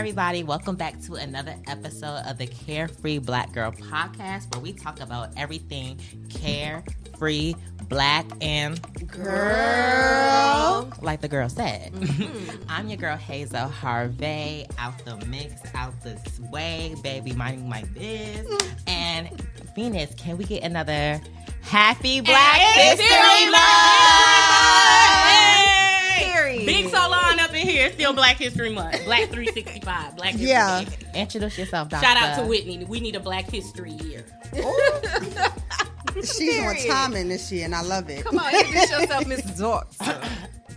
everybody. Welcome back to another episode of the Carefree Black Girl podcast, where we talk about everything carefree, black, and girl. Like the girl said. Mm-hmm. I'm your girl, Hazel Harvey. Out the mix, out the way, baby, minding my biz. And Phoenix, can we get another Happy Black History Month? Big salon up in here. Still Black History Month. Black 365. Black History Month. Introduce yourself, Doctor. Shout out to Whitney. We need a Black History year. She's on timing this year, and I love it. Come on, introduce yourself, Miss Doctor.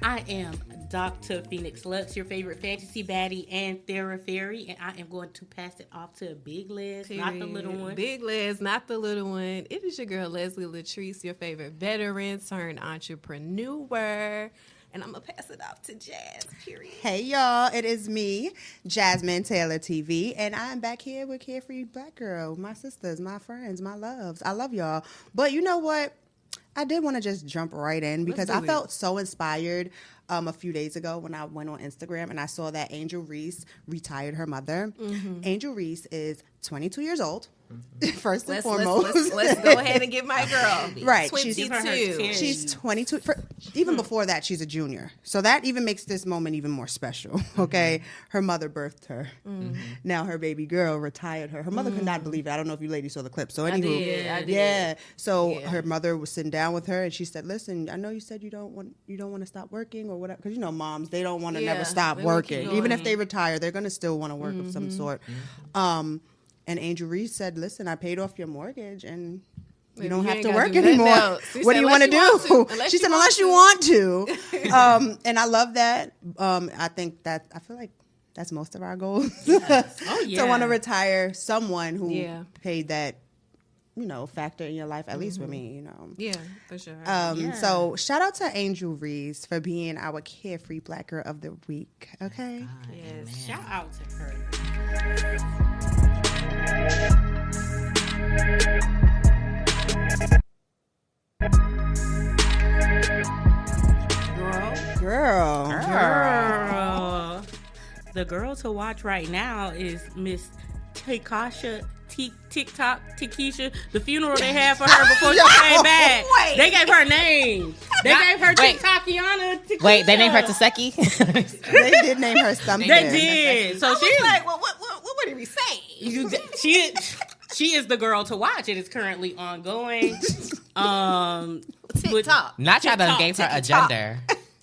I am Dr. Phoenix Lux, your favorite fantasy baddie and Thera Fairy, and I am going to pass it off to Big Liz, not the little one. Big Liz, not the little one. It is your girl, Leslie Latrice, your favorite veteran turned entrepreneur. And I'm going to pass it off to Jazz, period. Hey, y'all. It is me, Jasmine Taylor TV, and I'm back here with Carefree Black Girl, my sisters, my friends, my loves. I love y'all. But you know what? I did want to just jump right in because I felt so inspired a few days ago when I went on Instagram and I saw that Angel Reese retired her mother. Mm-hmm. Angel Reese is 22 years old. Mm-hmm. First and foremost, let's go ahead and give my girl right. 22. She's 22. Even before that, she's a junior. So that even makes this moment even more special. Okay, her mother birthed her. Mm-hmm. Now her baby girl retired her. Her mother could not believe it. I don't know if you ladies saw the clip. So anywho, I did. Yeah. So her mother was sitting down with her and she said, "Listen, I know you said you don't want to stop working or whatever, because you know moms, they don't want to never stop working. Even if they retire, they're going to still want to work of some sort." And Angel Reese said, "Listen, I paid off your mortgage and you don't have to work anymore. What do you want to do?" She said, "Unless you want to." And I love that. I feel like that's most of our goals. Yes. Oh, yeah. To want to retire someone who paid that, factor in your life, at least for me, Yeah, for sure. So shout out to Angel Reese for being our Carefree Black Girl of the Week. Okay. Yes. Shout out to her. Girl. The girl to watch right now is Miss TikTok, the funeral they had for her before she came back. Wait. They gave her a name. They gave her TikTokiana. Wait, they named her Taseki? They did name her something. They did. So she's like, well, what did we say? She is the girl to watch. It is currently ongoing. TikTok. Not trying to give her a gender.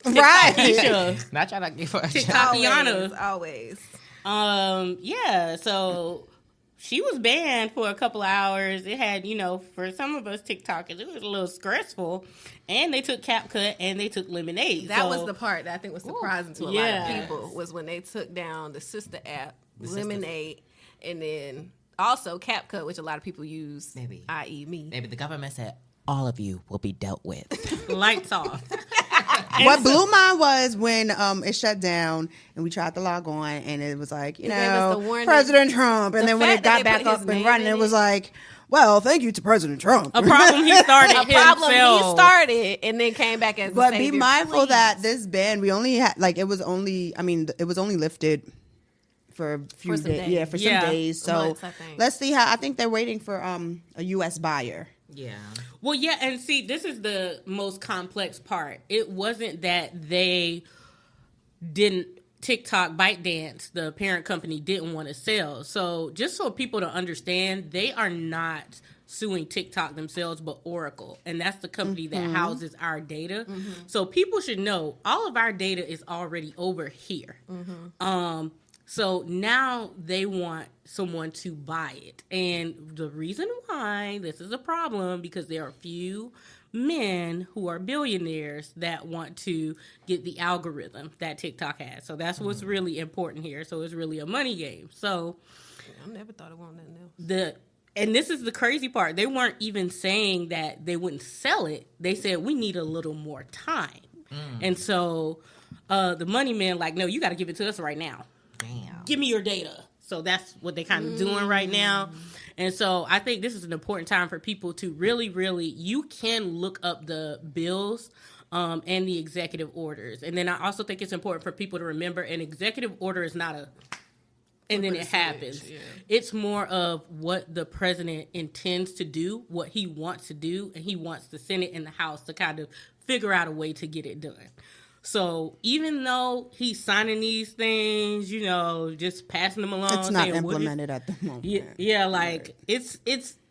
Right. Not trying to give her a gender. TikTokiana. Always. Yeah, so she was banned for a couple of hours. It had, for some of us TikTokers, it was a little stressful. And they took CapCut and they took Lemonade. That was the part that I think was surprising to a lot of people, was when they took down the sister app, Lemonade, and then also CapCut, which a lot of people use, i.e. me. Maybe the government said, all of you will be dealt with. Lights off. What blew mine was when it shut down and we tried to log on and it was like, President Trump. And then when it got back up and running, it was like, well, thank you to President Trump. A problem he started and then came back as But be mindful that this ban, we only had, it was only lifted for a few days. Yeah, for some days. So months, let's see how, I think they're waiting for a U.S. buyer. Yeah. Well, yeah, and see, this is the most complex part. It wasn't that they didn't, TikTok, ByteDance, the parent company, didn't want to sell. So just so people to understand, they are not suing TikTok themselves, but Oracle. And that's the company that houses our data. Mm-hmm. So people should know all of our data is already over here. Mm-hmm. So now they want someone to buy it. And the reason why this is a problem, because there are a few men who are billionaires that want to get the algorithm that TikTok has. So that's what's really important here. So it's really a money game. So I never thought it was nothing else. And this is the crazy part. They weren't even saying that they wouldn't sell it. They said, we need a little more time. And so the money men no, you got to give it to us right now. Damn. Give me your data. So that's what they're kind of doing right now. And so I think this is an important time for people to really, really, you can look up the bills and the executive orders. And then I also think it's important for people to remember an executive order is not and then it happens. Yeah. It's more of what the president intends to do, what he wants to do, and he wants the Senate and the House to kind of figure out a way to get it done. So even though he's signing these things, just passing them along, it's not implemented at the moment. Yeah, like it's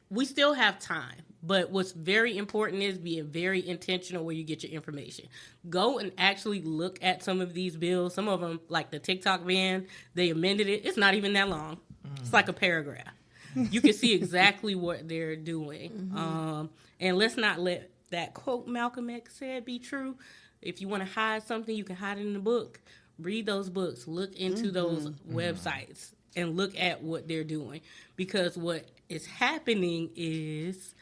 we still have time. But what's very important is being very intentional where you get your information. Go and actually look at some of these bills. Some of them, like the TikTok ban, they amended it. It's not even that long. It's like a paragraph. You can see exactly what they're doing. And let's not let that quote Malcolm X said be true. If you want to hide something, you can hide it in the book. Read those books. Look into those websites and look at what they're doing. Because what is happening is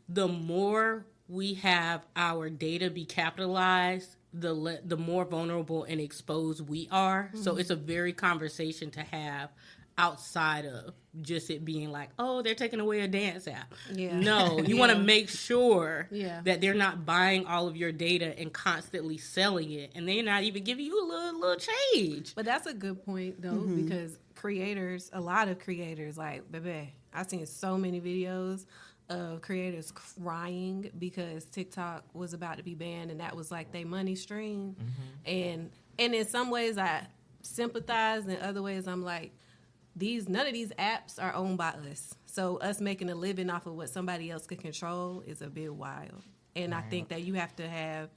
the more we have our data be capitalized, the more vulnerable and exposed we are. So it's a very conversation to have outside of just it being like, oh, they're taking away a dance app. Yeah. No, you want to make sure that they're not buying all of your data and constantly selling it, and they're not even giving you a little change. But that's a good point, though, because a lot of creators, like, baby, I've seen so many videos of creators crying because TikTok was about to be banned, and that was like their money stream. And in some ways I sympathize, and in other ways I'm like, none of these apps are owned by us. So us making a living off of what somebody else can control is a bit wild. And I think that you have to have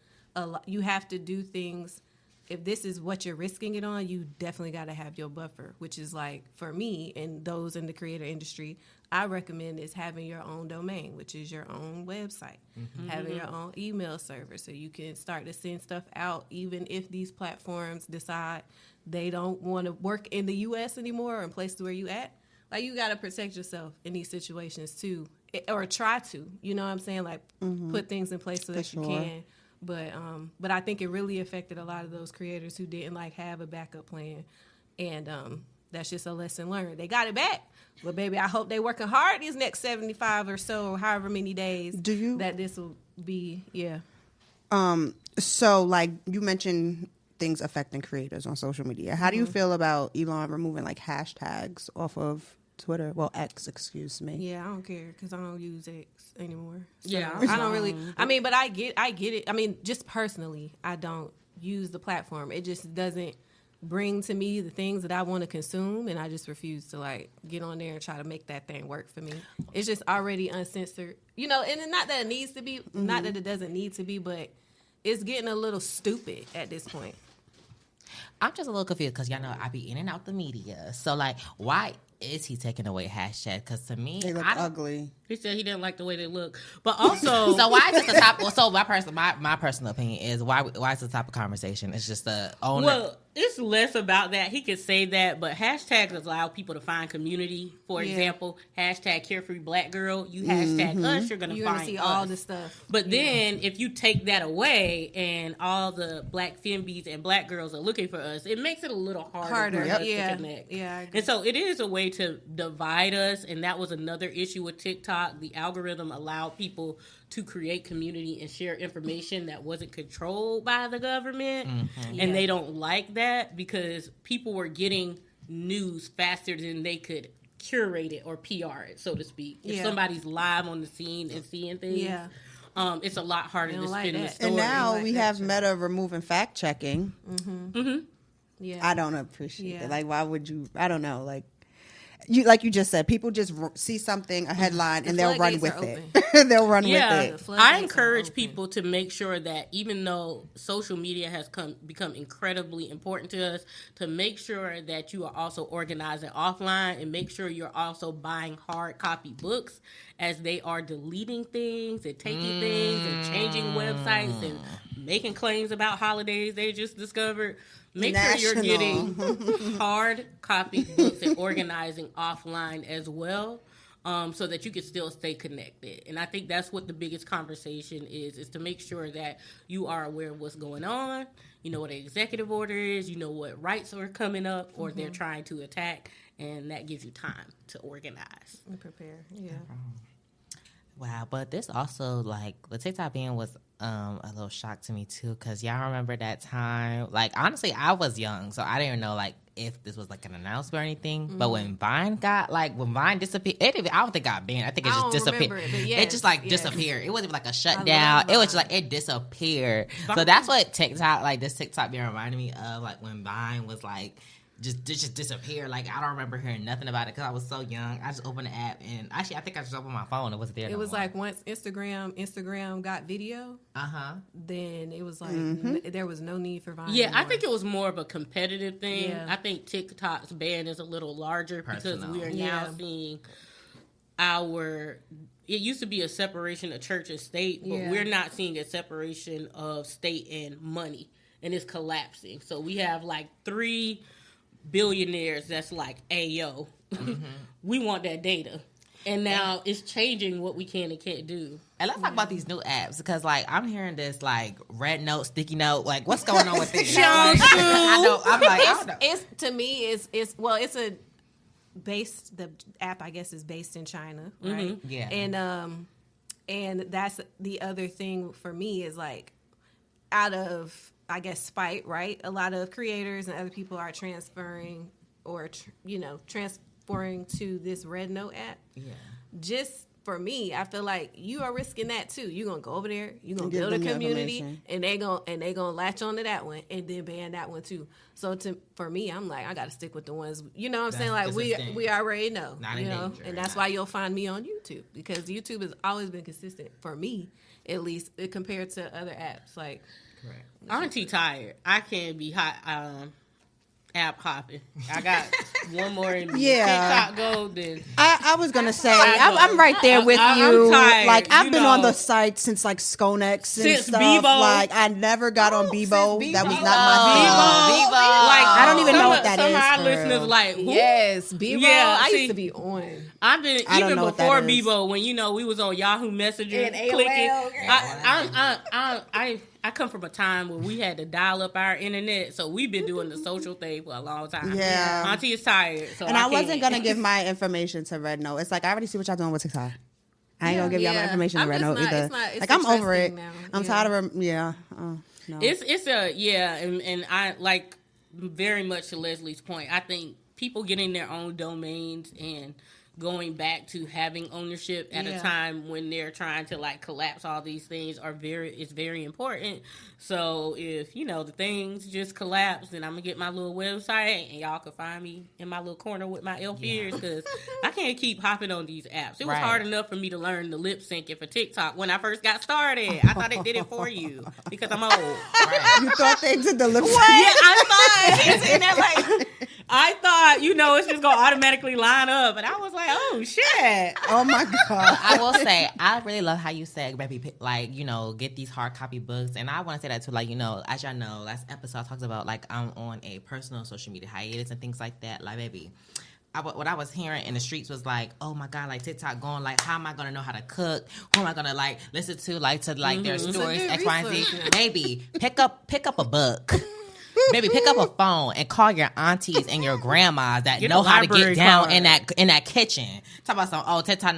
you have to do things. If this is what you're risking it on, you definitely got to have your buffer, which is like, for me and those in the creator industry, I recommend is having your own domain, which is your own website, having your own email server so you can start to send stuff out, even if these platforms decide they don't want to work in the U.S. anymore or in places where you at. Like, you got to protect yourself in these situations too, or try to, you know what I'm saying? Like, put things in place so that you can. But I think it really affected a lot of those creators who didn't have a backup plan, and that's just a lesson learned. They got it back, but baby, I hope they working hard these next 75 or so, or however many days that this will be. Yeah. So like you mentioned things affecting creators on social media. How do you feel about Elon removing hashtags off of Twitter? Well, X, excuse me. Yeah, I don't care because I don't use X anymore. So yeah, I don't really. I mean, but I get it. I mean, just personally, I don't use the platform. It just doesn't bring to me the things that I want to consume, and I just refuse to get on there and try to make that thing work for me. It's just already uncensored, and it's not that it needs to be, not that it doesn't need to be, but it's getting a little stupid at this point. I'm just a little confused because y'all know I be in and out the media. So why is he taking away hashtags? Because to me, they look ugly. He said he didn't like the way they look, but also, so why is it the top? So my personal opinion is why is the top of conversation? It's just the owner. Well, it's less about that. He could say that, but hashtags allow people to find community. For example, hashtag CareFreeBlackGirl. You hashtag us, you're gonna see us. all the stuff. But then if you take that away and all the black fembies and black girls are looking for us, it makes it a little harder for us to connect. Yeah, I agree. And so it is a way to divide us, and that was another issue with TikTok. The algorithm allowed people to create community and share information that wasn't controlled by the government. And they don't like that because people were getting news faster than they could curate it or PR it, so to speak. If somebody's live on the scene and seeing things, it's a lot harder to spin the story. And now we have Meta removing fact checking. Yeah, I don't appreciate it. Why would you? I don't know. You just said, people just see something, a headline, and they'll run with it. They'll run with it. I encourage people to make sure that even though social media has become incredibly important to us, to make sure that you are also organizing offline and make sure you're also buying hard copy books as they are deleting things and taking things and changing websites and making claims about holidays they just discovered. Make sure you're getting hard copy books and organizing offline as well, so that you can still stay connected. And I think that's what the biggest conversation is to make sure that you are aware of what's going on. You know what an executive order is. You know what rights are coming up or they're trying to attack. And that gives you time to organize. And prepare, yeah. Wow, but this also, the TikTok ban was a little shock to me too, because y'all remember that time. Like, honestly, I was young, so I didn't even know like if this was like an announcement or anything. But when Vine disappeared, I don't think it got banned. I think it just disappeared. It just disappeared. It wasn't like a shutdown. It was just like it disappeared. So that's what this TikTok be reminding me of, like when Vine was like just disappeared. Like, I don't remember hearing nothing about it because I was so young. I just opened the app, and actually I think I just opened my phone. It wasn't there. It was like once Instagram got video, then it was like there was no need for Vine anymore. I think it was more of a competitive thing. I think TikTok's ban is a little larger because we are now seeing it used to be a separation of church and state, but we're not seeing a separation of state and money, and it's collapsing. So we have like 3 billionaires that's like, ayo, we want that data. And now it's changing what we can and can't do. And let's talk about these new apps, because like I'm hearing this like red note, sticky note, like what's going on with this? The app I guess is based in China, right? Yeah. And that's the other thing for me is like, out of, I guess, spite, right? A lot of creators and other people are transferring to this Red Note app. Yeah. Just for me, I feel like you are risking that too. You're gonna go over there, you're gonna build a community, and they gonna latch onto that one and then ban that one too. So for me, I'm like, I gotta stick with the ones, you know what I'm saying? Like we already know. Not in danger, and that's why you'll find me on YouTube, because YouTube has always been consistent for me, at least compared to other apps. Like, correct. Auntie tired. I can't be hot. App hopping. I got one more in me. TikTok go, then I was gonna say I'm right there with you. I'm tired, like I've been on the site since like Skonex and stuff. Bebo. Like I never got on Bebo. That was not my thing. Bebo. Like I don't even know what that is. Some of our listeners like, who? Yes, Bebo. Yeah, I used to be on. I've been even before Bebo, when we was on Yahoo Messenger and clicking. I come from a time where we had to dial up our internet, so we've been doing the social thing for a long time. Yeah, Auntie is tired, so I wasn't gonna give my information to Red Note. It's like I already see what y'all doing with TikTok. I ain't gonna give y'all my information to Red Note either. Like I'm over it. Now. I'm tired of no. And I like very much to Leslie's point. I think people getting their own domains and going back to having ownership at a time when they're trying to like collapse all these things is very important. So if the things just collapse, then I'm gonna get my little website and y'all can find me in my little corner with my elf ears, because I can't keep hopping on these apps. It was hard enough for me to learn the lip syncing for TikTok when I first got started. I thought it did it for you because I'm old. Right. You thought they did the lip sync? Yeah, I thought it's just gonna automatically line up, and I was like, oh shit. Oh my god. I will say, I really love how you said, baby, like, get these hard copy books. And I want to say that too, like, as y'all know, last episode talks about like I'm on a personal social media hiatus and things like that. Like, baby, what I was hearing in the streets was like, oh my god, like TikTok going, like, how am I gonna know how to cook? Who am I gonna like listen to their stories, X, Y, and Z? Baby, pick up a book. Baby, pick up a phone and call your aunties and your grandmas that know how to get down in that kitchen. Talk about some, TikTok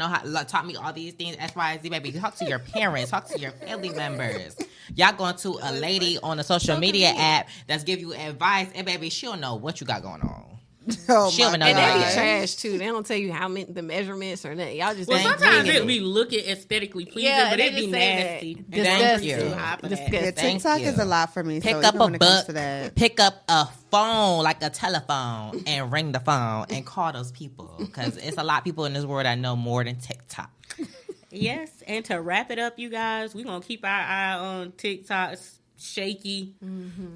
taught me all these things, X, Y, and Z. Baby, talk to your parents, talk to your family members. Y'all going to a lady on a social media app that's give you advice, and baby, she don't know what you got going on. Oh she don't know and they be trash too. They don't tell you how many the measurements or nothing. Y'all just sometimes it be looking aesthetically pleasing, but it be nasty. Thank you. Yeah, TikTok is a lot for me. Pick up a book, pick up a phone, like a telephone, and ring the phone and call those people, because it's a lot of people in this world that know more than TikTok. Yes, and to wrap it up, you guys, we're gonna keep our eye on TikTok's shaky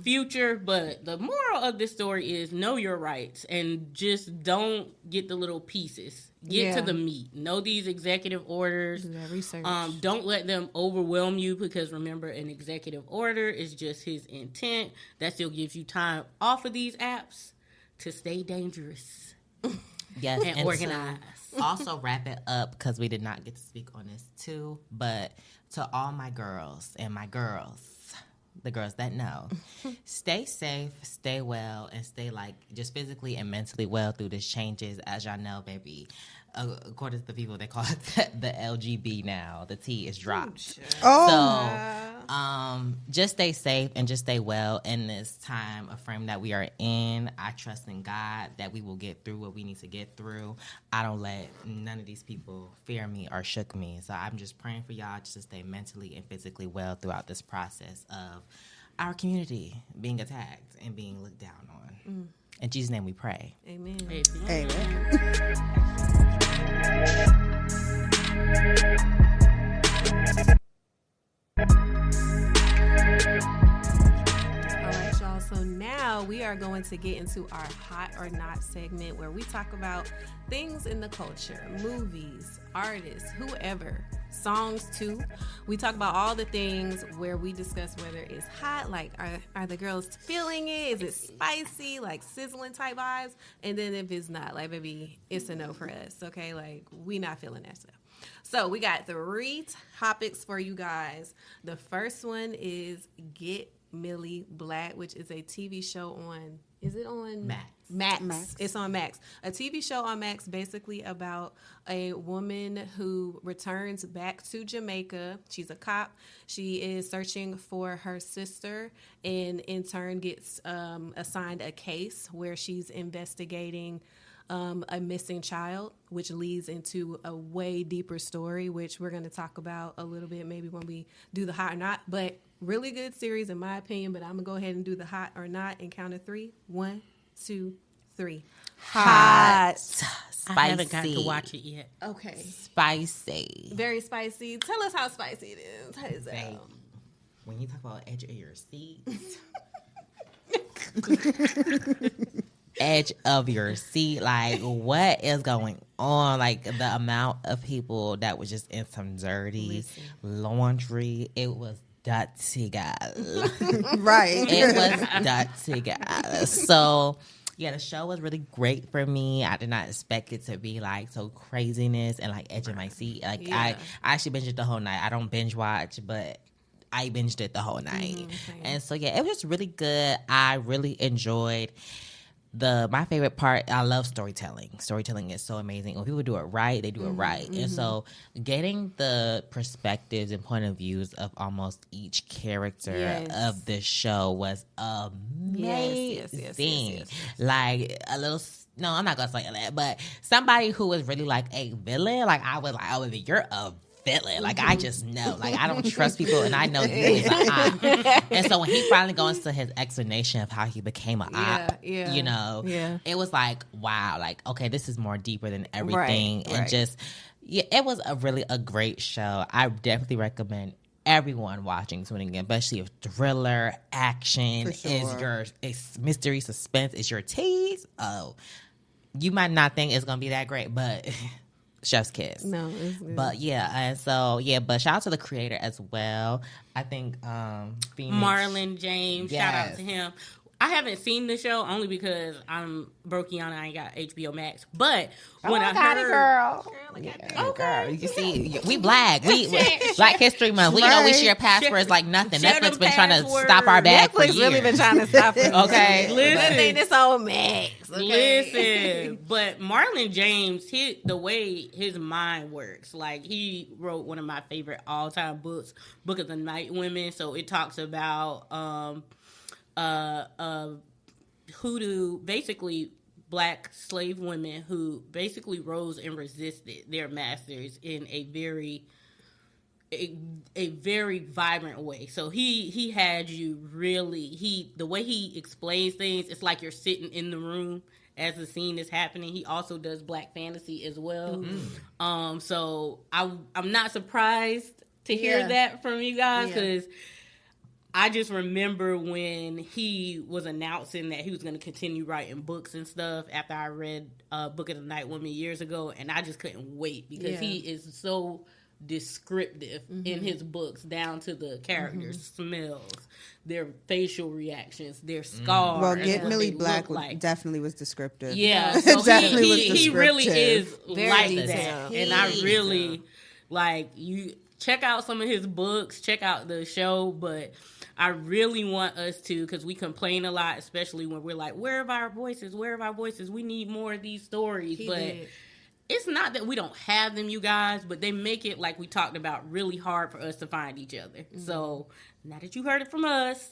future, but the moral of this story is know your rights and just don't get the little pieces. Get to the meat. Know these executive orders. Do that research. Don't let them overwhelm you, because remember, an executive order is just his intent. That still gives you time off of these apps to stay dangerous. Yes, and organized. Also wrap it up, because we did not get to speak on this too, but to all my girls and my girls, the girls that know, stay safe, stay well, and stay just physically and mentally well through these changes. As y'all know, baby, according to the people, they call it the LGB now. The T is dropped. Oh. So Just stay safe and just stay well in this time of frame that we are in. I trust in God that we will get through what we need to get through. I don't let none of these people fear me or shook me. So I'm just praying for y'all just to stay mentally and physically well throughout this process of our community being attacked and being looked down on. In Jesus' name we pray. Amen. Amen. All right, y'all. So now we are going to get into our Hot or Not segment where we talk about things in the culture, movies, artists, whoever, songs too. We talk about all the things where we discuss whether it's hot, like are the girls feeling it? Is it spicy, like sizzling type vibes? And then if it's not, like maybe it's a no for us, okay? Like we not feeling that stuff. So we got 3 topics for you guys. The first one is Get Millie Black, which is a TV show on, is it on? Max. It's on Max. A TV show on Max basically about a woman who returns back to Jamaica. She's a cop. She is searching for her sister and in turn gets assigned a case where she's investigating a missing child, which leads into a way deeper story, which we're going to talk about a little bit maybe when we do the hot or not. But really good series in my opinion, but I'm going to go ahead and do the hot or not and count of 3. 1, 2, 3. Hot. Spicy. I haven't got to watch it yet. Okay. Spicy. Very spicy. Tell us how spicy it is. How is that? When you talk about edge of your seat. Edge of your seat, like what is going on? Like the amount of people that was just in some dirty laundry, it was dirty, guys. Right. It was dirty, guys. So yeah, the show was really great for me. I did not expect it to be like so craziness and like edge of my seat. Like I actually binged it the whole night. I don't binge watch, but I binged it the whole night. And so yeah, it was really good. I really enjoyed my favorite part. I love storytelling. Storytelling is so amazing. When people do it right, they do it right. And so getting the perspectives and point of views of almost each character of the show was amazing. Yes. Like a little, no, I'm not going to say that, but somebody who was really like a villain, like I was like, oh, you're a villain. Like I just know, like I don't trust people, and I know you is an op. And so when he finally goes to his explanation of how he became an op, you know, it was like, wow, like okay, this is more deeper than everything, and just it was a great show. I definitely recommend everyone watching, tuning in, especially if thriller, action is your mystery, suspense is your tease. Oh, you might not think it's gonna be that great, but. Chef's kiss. No, it's good. But yeah, and so but shout out to the creator as well. I think Phoenix. Marlon James, shout out to him. I haven't seen the show only because I'm brokey on. I ain't got HBO Max. But when I got heard, it, girl. Girl, you can see we black. We Black History Month. We know we share passwords like nothing. Netflix been trying to stop our bag for years. Netflix really been trying to stop us. Okay, listen, this on Max. Okay? Listen, but Marlon James, the way his mind works, like he wrote one of my favorite all-time books, Book of the Night Women. So it talks about hoodoo, basically black slave women who basically rose and resisted their masters in a very vibrant way. So he had you really, the way he explains things, it's like you're sitting in the room as the scene is happening. He also does black fantasy as well. So I'm not surprised to hear that from you guys, because I just remember when he was announcing that he was going to continue writing books and stuff after I read Book of the Night Woman years ago, and I just couldn't wait because he is so descriptive in his books, down to the characters' smells, their facial reactions, their scars. Well, Get Millie Black like. Definitely was descriptive. Yeah, so definitely was he really is very like detailed. that, and I really like you. Check out some of his books, check out the show, but I really want us to, because we complain a lot, especially when we're like, where are our voices? Where are our voices? We need more of these stories. It it's not that we don't have them, you guys, but they make it, like we talked about, really hard for us to find each other. Mm-hmm. So now that you heard it from us,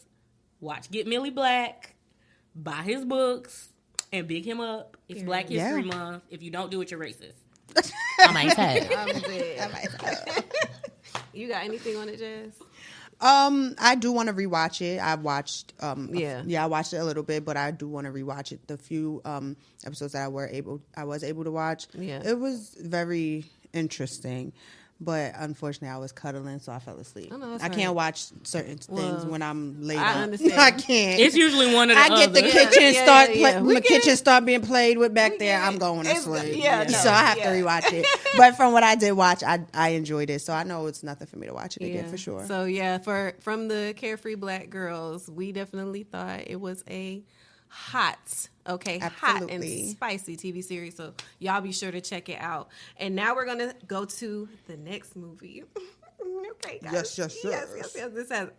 watch Get Millie Black, buy his books, and big him up. It's Black History Month. If you don't do it, you're racist. I might say. You got anything on it, Jazz? I do want to rewatch it. I watched, I watched it a little bit, but I do want to rewatch it. The few episodes that I was able to watch, it was very interesting. But unfortunately, I was cuddling, so I fell asleep. I can't watch certain things when I'm laid up. I understand. I can't. It's usually one of the I get the kitchen kitchen start being played with back there. I'm going to sleep. So I have to rewatch it. But from what I did watch, I enjoyed it. So I know it's nothing for me to watch it again for sure. So from the Carefree Black Girls, we definitely thought it was a hot and spicy TV series, so y'all be sure to check it out. And now we're gonna go to the next movie. Okay, guys. Yes. This has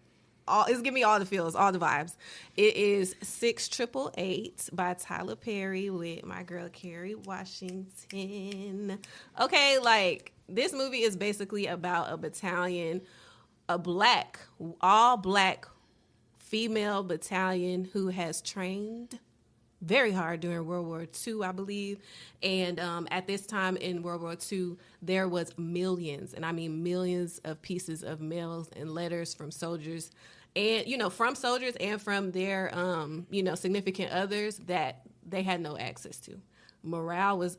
it's giving me all the feels, all the vibes. It is 6888 by Tyler Perry with my girl Kerry Washington. Okay, like this movie is basically about a battalion, all black female battalion who has trained very hard during World War II, I believe. And at this time in World War II, there was millions, and I mean millions of pieces of mails and letters from soldiers, and from soldiers and from their significant others that they had no access to. Morale was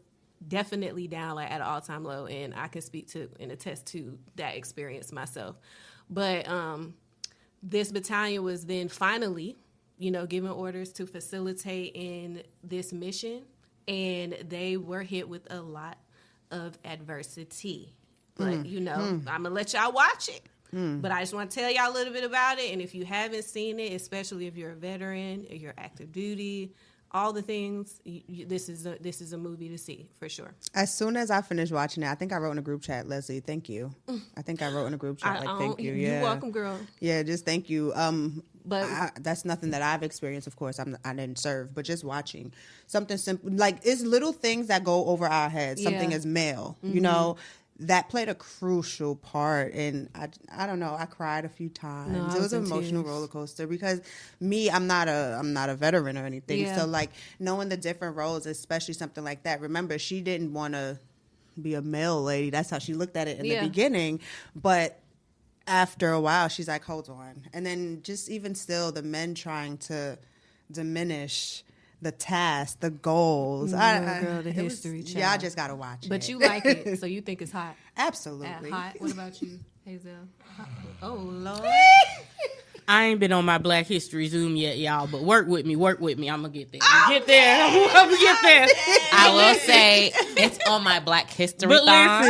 definitely down, like at an all-time low, and I can speak to and attest to that experience myself. But this battalion was then finally, given orders to facilitate in this mission, and they were hit with a lot of adversity. But, I'm going to let y'all watch it. But I just want to tell y'all a little bit about it. And if you haven't seen it, especially if you're a veteran, or you're active duty, all the things, this is a movie to see for sure. As soon as I finished watching it, I think I wrote in a group chat, Leslie, thank you. I think I wrote in a group chat, thank you. Yeah. You're welcome, girl. Yeah, just thank you. But that's nothing that I've experienced, of course. I didn't serve, but just watching something simple, like it's little things that go over our heads. Something as male, that played a crucial part, and I don't know, I cried a few times. It was an emotional roller coaster because I'm not a veteran or anything. So like knowing the different roles, especially something like that. Remember, she didn't want to be a mail lady. That's how she looked at it in the beginning, but after a while, she's like, hold on. And then just even still, the men trying to diminish the task, the goals. The history. Y'all just got to watch it. But you like it, so you think it's hot. Absolutely. Hot. What about you, Hazel? Oh, Lord. I ain't been on my Black History Zoom yet, y'all, but work with me. I'm going to get there. I'm going to get there. I will say it's on my Black History Thon.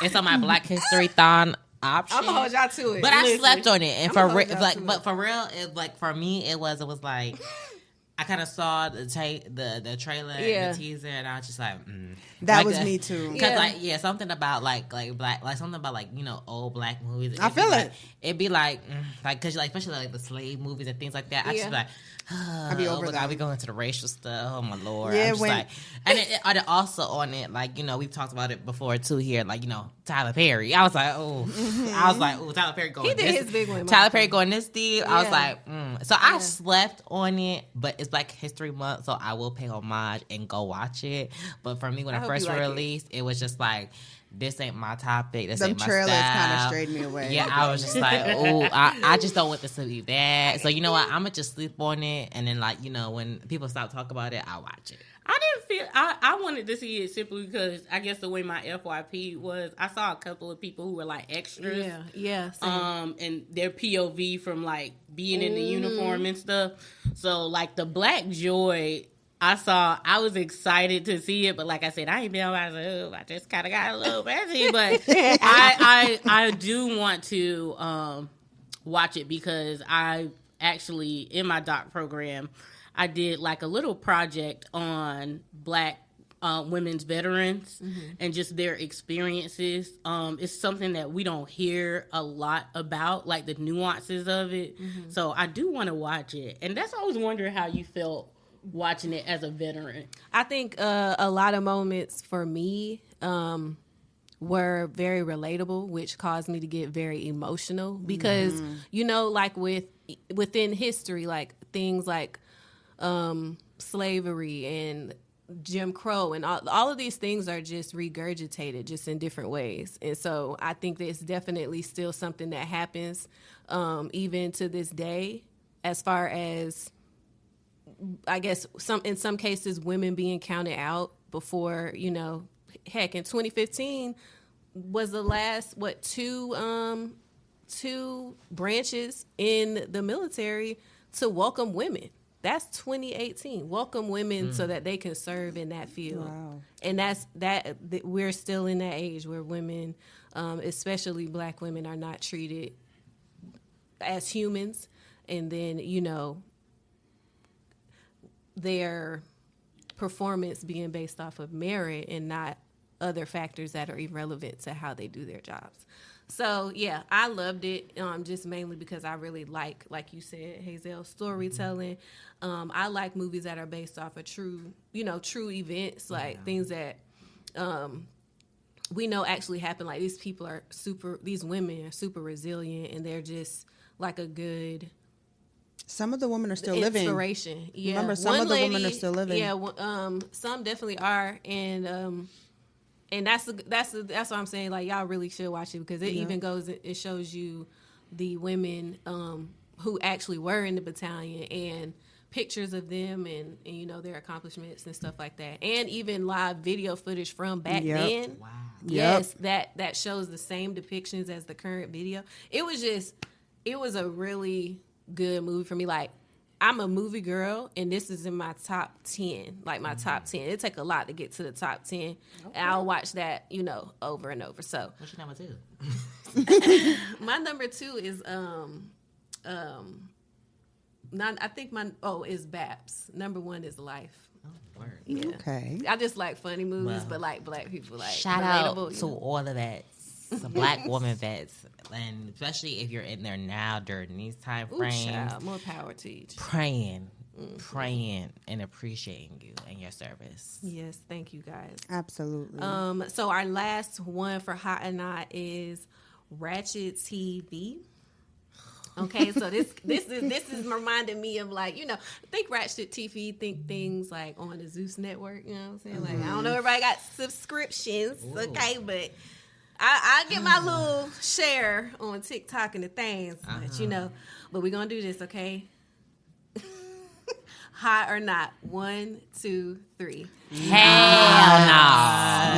It's on my Black History Thon option. I'm gonna hold y'all to it. But I slept on it, and for real, for me, it was like I kind of saw the trailer and the teaser, and I was just like, that was me too. Because something about like black, like something about like old black movies. I feel it. It'd be like because especially like the slave movies and things like that. I just be like, I'd be over that. We going into the racial stuff. Oh my Lord. Yeah, and it also on it, like, we've talked about it before too here, like, Tyler Perry. I was like, Tyler Perry going. He did his big one. Tyler Perry going this deep. I was like, So I slept on it, but it's Black History Month, so I will pay homage and go watch it. But for me, when I first released, it was just like, this ain't my topic. This ain't my style. Them trailers kind of strayed me away. Yeah, I was just like, I just don't want this to be bad. So you know what? I'm gonna just sleep on it, and then when people stop talking about it, I'll watch it. I didn't feel I wanted to see it simply because I guess the way my FYP was, I saw a couple of people who were like extras. Yeah. And their POV from like being in the uniform and stuff. So like the Black Joy, I was excited to see it, but like I said, I ain't been on myself. I just kind of got a little messy, but I do want to watch it because I actually, in my doc program, I did like a little project on Black women's veterans and just their experiences. It's something that we don't hear a lot about, like the nuances of it. So I do want to watch it, and that's always wondering how you felt watching it as a veteran. I think a lot of moments for me, were very relatable, which caused me to get very emotional because, you know, like within history, like things like slavery and Jim Crow and all of these things are just regurgitated just in different ways. And so I think that it's definitely still something that happens even to this day, as far as, I guess, in some cases, women being counted out before, you know, heck, in 2015 was the last, two branches in the military to welcome women. That's 2018. Welcome women so that they can serve in that field. Wow. And we're still in that age where women, especially Black women, are not treated as humans. And then, you know, their performance being based off of merit and not other factors that are irrelevant to how they do their jobs. So, yeah, I loved it, just mainly because I really like you said, Hazel, storytelling. I like movies that are based off of true events, like things that we know actually happen. Like, these women are super resilient, and they're just like a good... Some of the women are still living. Inspiration. Yeah. Remember, some of the women are still living. Yeah, some definitely are, and that's what I'm saying. Like, y'all really should watch it because it even it shows you the women who actually were in the battalion and pictures of them and you know, their accomplishments and stuff like that, and even live video footage from back then. Wow. Yes, that shows the same depictions as the current video. It was a really good movie for me. Like, I'm a movie girl, and this is in my top 10. Like, my top 10. It take a lot to get to the top 10. Okay. And I'll watch that, you know, over and over. So, what's your number 2? My number 2 is is Baps. Number 1 is Life. Oh, word. Yeah. Okay. I just like funny movies, but like Black people, like shout relatable, out to all of that. Some Black woman vets, and especially if you're in there now during these time frames. Ooh, child, more power to each. Praying and appreciating you and your service. Yes, thank you guys. Absolutely. So our last one for Hot or Not is Ratchet TV. Okay, so this is reminding me of, like, you know, think Ratchet TV, think things like on the Zeus network, you know what I'm saying? Like, I don't know, everybody got subscriptions, okay, but I get my little share on TikTok and the things, but you know, but we're gonna do this, okay? Hot or not? 1, 2, 3. Hell no.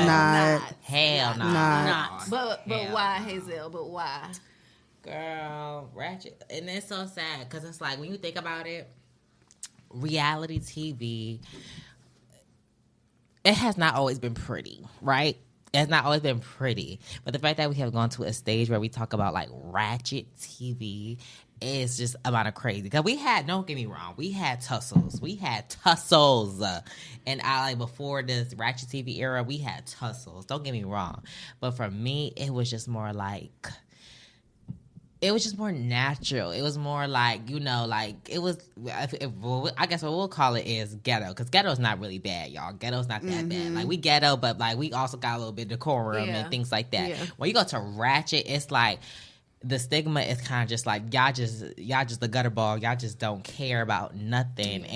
Not. Hell no. Not. But why, Hazel? But why? Girl, Ratchet. And it's so sad because it's like, when you think about it, reality TV, it has not always been pretty, right? It's not always been pretty. But the fact that we have gone to a stage where we talk about, like, Ratchet TV is just about a crazy. Because don't get me wrong, we had tussles. And before this Ratchet TV era, we had tussles. Don't get me wrong. But for me, it was just more like... It was just more natural. It was more like, you know, like, it was, I guess what we'll call it is ghetto. Because ghetto's not really bad, y'all. Ghetto's not that bad. Like, we ghetto, but, like, we also got a little bit of decorum and things like that. Yeah. When you go to Ratchet, it's like, the stigma is kind of just like, y'all just the gutter ball. Y'all just don't care about nothing.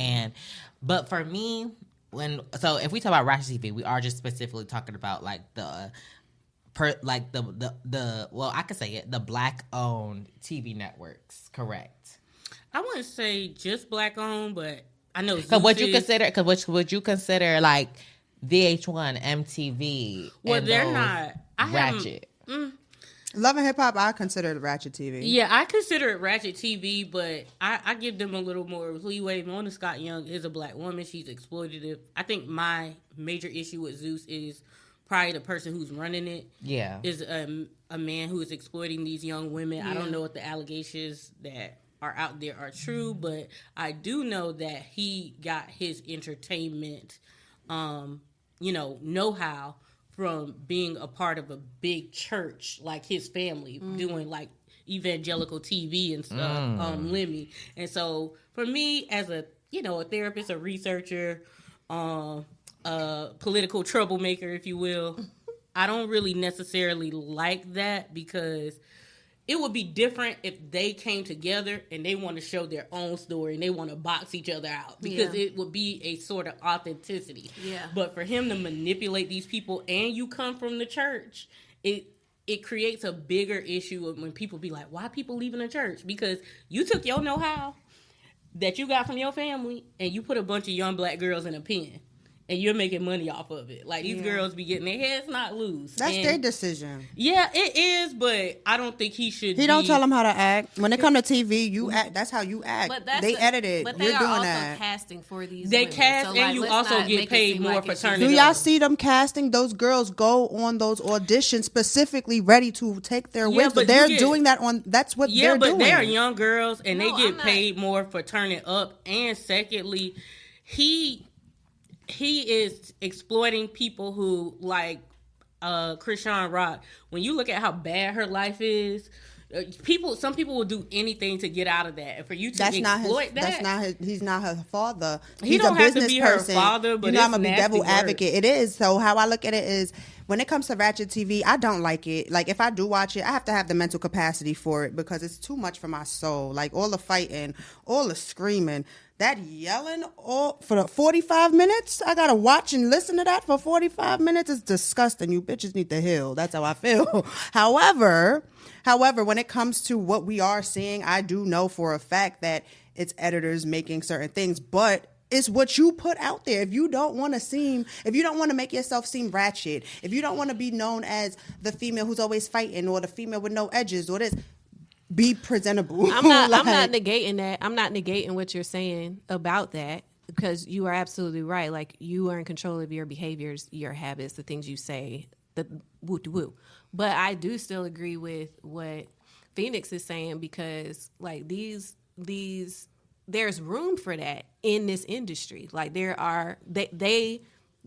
But for me, if we talk about Ratchet TV, we are just specifically talking about, like, the Black owned TV networks, correct? I wouldn't say just Black owned, but I know. Because would you consider like VH1, MTV? Well, they're not. Ratchet. Love and Hip Hop, I consider it Ratchet TV. Yeah, I consider it Ratchet TV, but I give them a little more leeway. Mona Scott Young is a Black woman. She's exploitative. I think my major issue with Zeus is probably the person who's running it is a man who is exploiting these young women. Yeah. I don't know if the allegations that are out there are true, but I do know that he got his entertainment, know-how from being a part of a big church, like his family, doing like evangelical TV and stuff, Lemmy. And so for me, as a therapist, a researcher, a political troublemaker, if you will, I don't really necessarily like that because it would be different if they came together and they want to show their own story and they want to box each other out because it would be a sort of authenticity. Yeah. But for him to manipulate these people and you come from the church, it creates a bigger issue when people be like, why people leaving the church? Because you took your know-how that you got from your family and you put a bunch of young black girls in a pen. And you're making money off of it. Like, these girls be getting their heads not loose. That's their decision. Yeah, it is, but I don't think he should don't tell them how to act. When it comes to TV, you act. That's how you act. But they edit it. But You're they are doing also that. casting for these They women. cast, so, and you also get paid more for turning Do it y'all up. see them casting? Those girls go on those auditions specifically ready to take their wigs. but They're you get- doing that on. That's what they're doing. Yeah, but they are young girls, and they get I'm not- paid more for turning up. And secondly, he is exploiting people who like Krishan Rock. When you look at how bad her life is, some people will do anything to get out of that. And for you to exploit that, that's not his. He's not her father. He He's don't a have to business be her person. father, but you know, it's I'm gonna be nasty devil work. advocate. It is. So how I look at it is, when it comes to ratchet TV, I don't like it. Like, if I do watch it, I have to have the mental capacity for it because it's too much for my soul. Like, all the fighting, all the screaming, that yelling all for the 45 minutes. I gotta watch and listen to that for 45 minutes. It's disgusting. You bitches need to heal. That's how I feel. However, when it comes to what we are seeing, I do know for a fact that it's editors making certain things, but it's what you put out there. If you don't want to make yourself seem ratchet, if you don't want to be known as the female who's always fighting or the female with no edges or this, be presentable. I'm not negating that. I'm not negating what you're saying about that because you are absolutely right. Like, you are in control of your behaviors, your habits, the things you say, the woo-woo. But I do still agree with what Phoenix is saying because, like, there's room for that in this industry. Like, they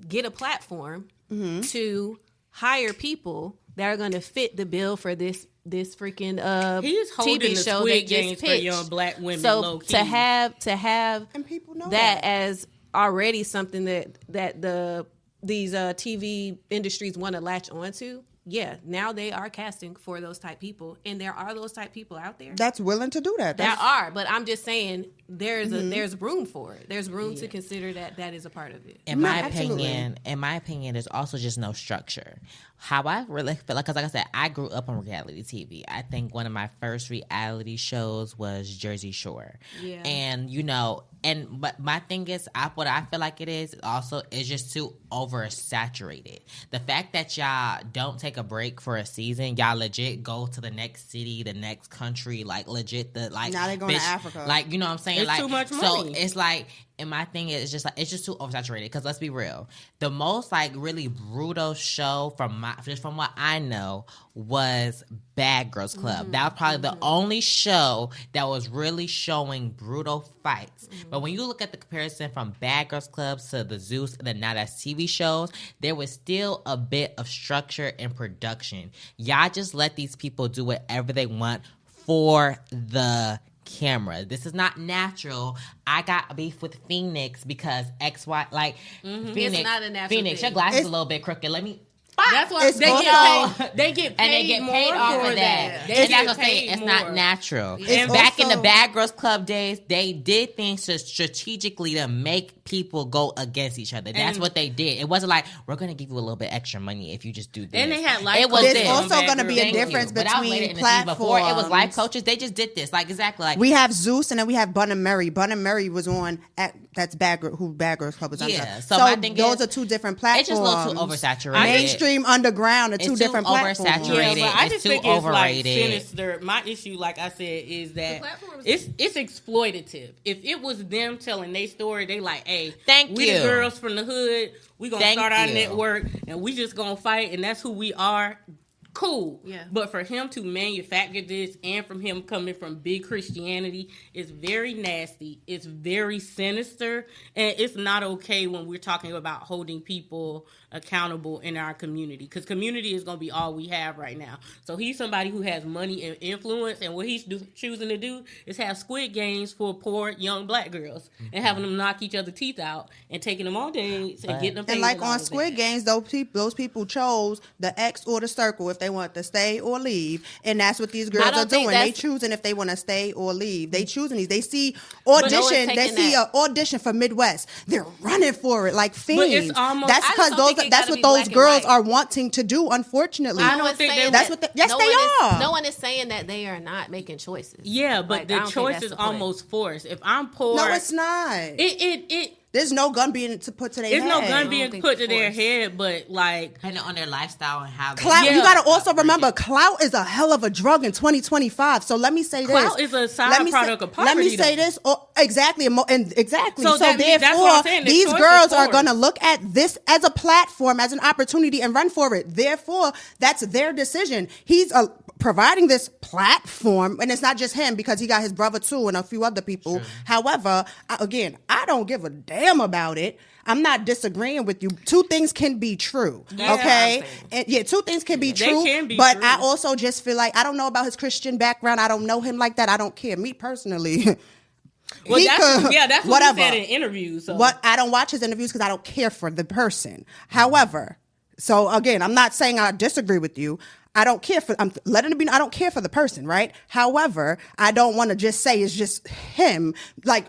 get a platform to hire people that are going to fit the bill for this freaking he's holding TV the show Squid that Games gets for pitched. young black women. So low key. to have and people know that as already something that these TV industries want to latch onto. Yeah, now they are casting for those type people, and there are those type people out there that's willing to do that. There are, but I'm just saying there's room for it. There's room to consider that is a part of it. In my opinion, there's also just no structure. How I really feel like, because like I said, I grew up on reality TV. I think one of my first reality shows was Jersey Shore. Yeah. And but my thing is, what I feel like it is also is just too oversaturated. The fact that y'all don't take a break for a season, y'all legit go to the next city, the next country, like legit now they going to Africa. Like, you know what I'm saying? It's like, too much money. So it's like, and my thing is just like, it's just too oversaturated. Because let's be real, the most like really brutal show from what I know was Bad Girls Club. That was probably the only show that was really showing brutal fights. But when you look at the comparison from Bad Girls Club to the Zeus and the Now That's TV shows, there was still a bit of structure and production. Y'all just let these people do whatever they want for the camera. This is not natural. I got beef with Phoenix because XY, like, Phoenix, It's not a natural Phoenix, thing. your glasses a little bit crooked. Let me. That's why It's they also- get paid And they get paid more off for of that. They And get that's what I'm saying. paid It's more. not natural. It's And back in the also- Bad Girls Club days, they did things strategically to make people go against each other. That's And- what they did. It wasn't like, we're going to give you a little bit extra money if you just do this. And they had life It was coaches this. There's on also Bad going to be Girls. a Thank you. difference But that was later between in the season. Before, it was life platforms. coaches. They just did this. Like, exactly. Like, We have Zeus, and then we have Bun and Murray. Bun and Murray was on that's Bad Girls Club was under. Yeah, So, so my thing those is, are two different platforms. it's just a little too oversaturated. Mainstream, underground are two It's different too platforms. oversaturated. Yeah, but I It's just too think it's like overrated. sinister. My issue, like I said, is that platforms- it's exploitative. If it was them telling their story, they like, hey, Thank we you. the girls from the hood. We gonna Thank start our you. network and we just gonna fight, and that's who we are. cool. Yeah. But for him to manufacture this, and from him coming from big Christianity, is very nasty. It's very sinister, and it's not okay when we're talking about holding people accountable in our community, because community is going to be all we have right now. So he's somebody who has money and influence, and what he's choosing to do is have Squid Games for poor young black girls and having them knock each other's teeth out and taking them on dates and getting them paid. And like on Squid Games, those people chose the X or the circle if they want to stay or leave, and that's what these girls are doing. They choosing if they want to stay or leave. They choosing these. They see audition. They see an audition for Midwest. They're running for it like fiends. But it's almost, that's because that's what those girls are wanting to do. Unfortunately, I don't think that's what. Yes, they are. No one is saying that they are not making choices. Yeah, but the choice is almost forced. If I'm poor, no, it's not. There's no gun being put to their head. There's no gun being put to their head, but like depending on their lifestyle and how clout. You got to also remember, clout is a hell of a drug in 2025. So let me say this: clout is a side product of poverty. Let me say this exactly. So therefore, these girls are going to look at this as a platform, as an opportunity, and run for it. Therefore, that's their decision. He's providing this platform, and it's not just him, because he got his brother too and a few other people. Sure. However, I don't give a damn about it. I'm not disagreeing with you. Two things can be true, okay? And two things can be true. But true. I also just feel like I don't know about his Christian background. I don't know him like that. I don't care. Me personally. Well, that's what he said in interviews. So. I don't watch his interviews because I don't care for the person. However, so again, I'm not saying I disagree with you. I'm letting it be. I don't care for the person, right? However, I don't want to just say it's just him, like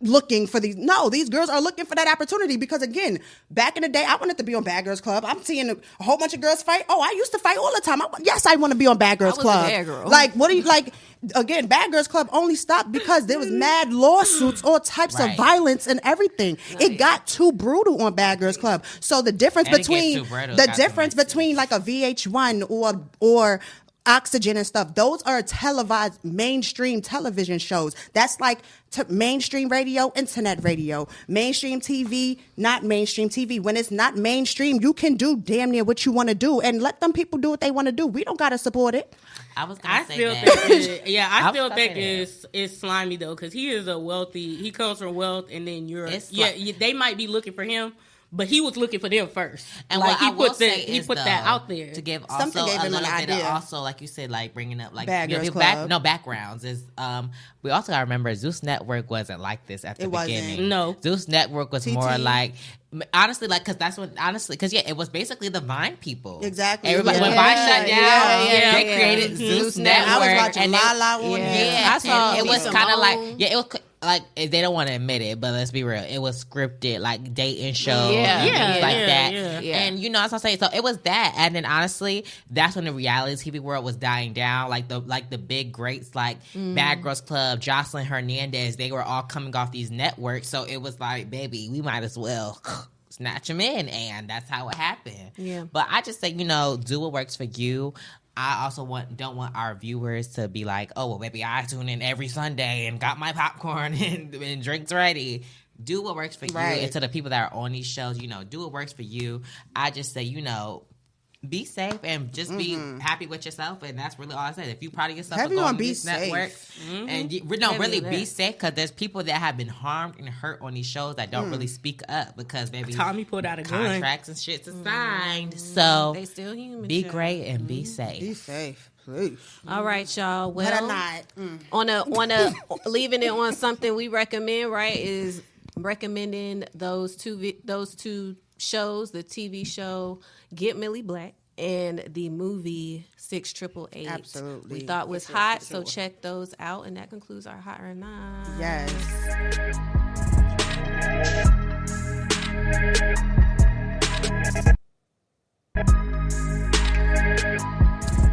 looking for these. No, these girls are looking for that opportunity because, again, back in the day, I wanted to be on Bad Girls Club. I'm seeing a whole bunch of girls fight. Oh, I used to fight all the time. Yes, I want to be on Bad Girls Club. A bad girl. Like, what do you like? Again, Bad Girls Club only stopped because there was mad lawsuits, all types of violence and everything. It got too brutal on Bad Girls Club. So the difference between like a VH1 or Oxygen and stuff, those are televised mainstream television shows. That's like mainstream radio, internet radio, mainstream TV, not mainstream TV. When it's not mainstream, you can do damn near what you want to do and let them people do what they want to do. We don't got to support it. I still think it's slimy though, because he comes from wealth, and then they might be looking for him. But he was looking for them first, and like he put that out there to give also a little bit of also, like you said, like bringing up like backgrounds is we also gotta remember Zeus Network wasn't like this at the beginning. No, Zeus Network was more like honestly, like because it was basically the Vine people. Exactly. Everybody when Vine shut down, they created Zeus Network. I was watching La on I saw it was kind of like it was. Like, they don't want to admit it, but let's be real. It was scripted, like dating shows, and things like that. Yeah. And as I'm saying, so it was that. And then honestly, that's when the reality TV world was dying down. Like the big greats, like Bad Girls Club, Jocelyn Hernandez, they were all coming off these networks. So it was like, baby, we might as well snatch them in, and that's how it happened. Yeah. But I just say, do what works for you. I also don't want our viewers to be like, oh, well, maybe I tune in every Sunday and got my popcorn and drinks ready. Do what works for you. And to the people that are on these shows, do what works for you. I just say, be safe and just be happy with yourself, and that's really all I said. If you're proud of yourself, and going to these networks, and really be safe, because there's people that have been harmed and hurt on these shows that don't really speak up because maybe Tommy put out a contracts and shit to signed. So they still human. Be great and be safe. Be safe, please. All right, y'all. Well, on a leaving it on something we recommend. Right, is recommending those two shows, the TV show Get Millie Black and the movie 6888. Absolutely. We thought was hot, so check those out. And that concludes our Hot or Not. Yes.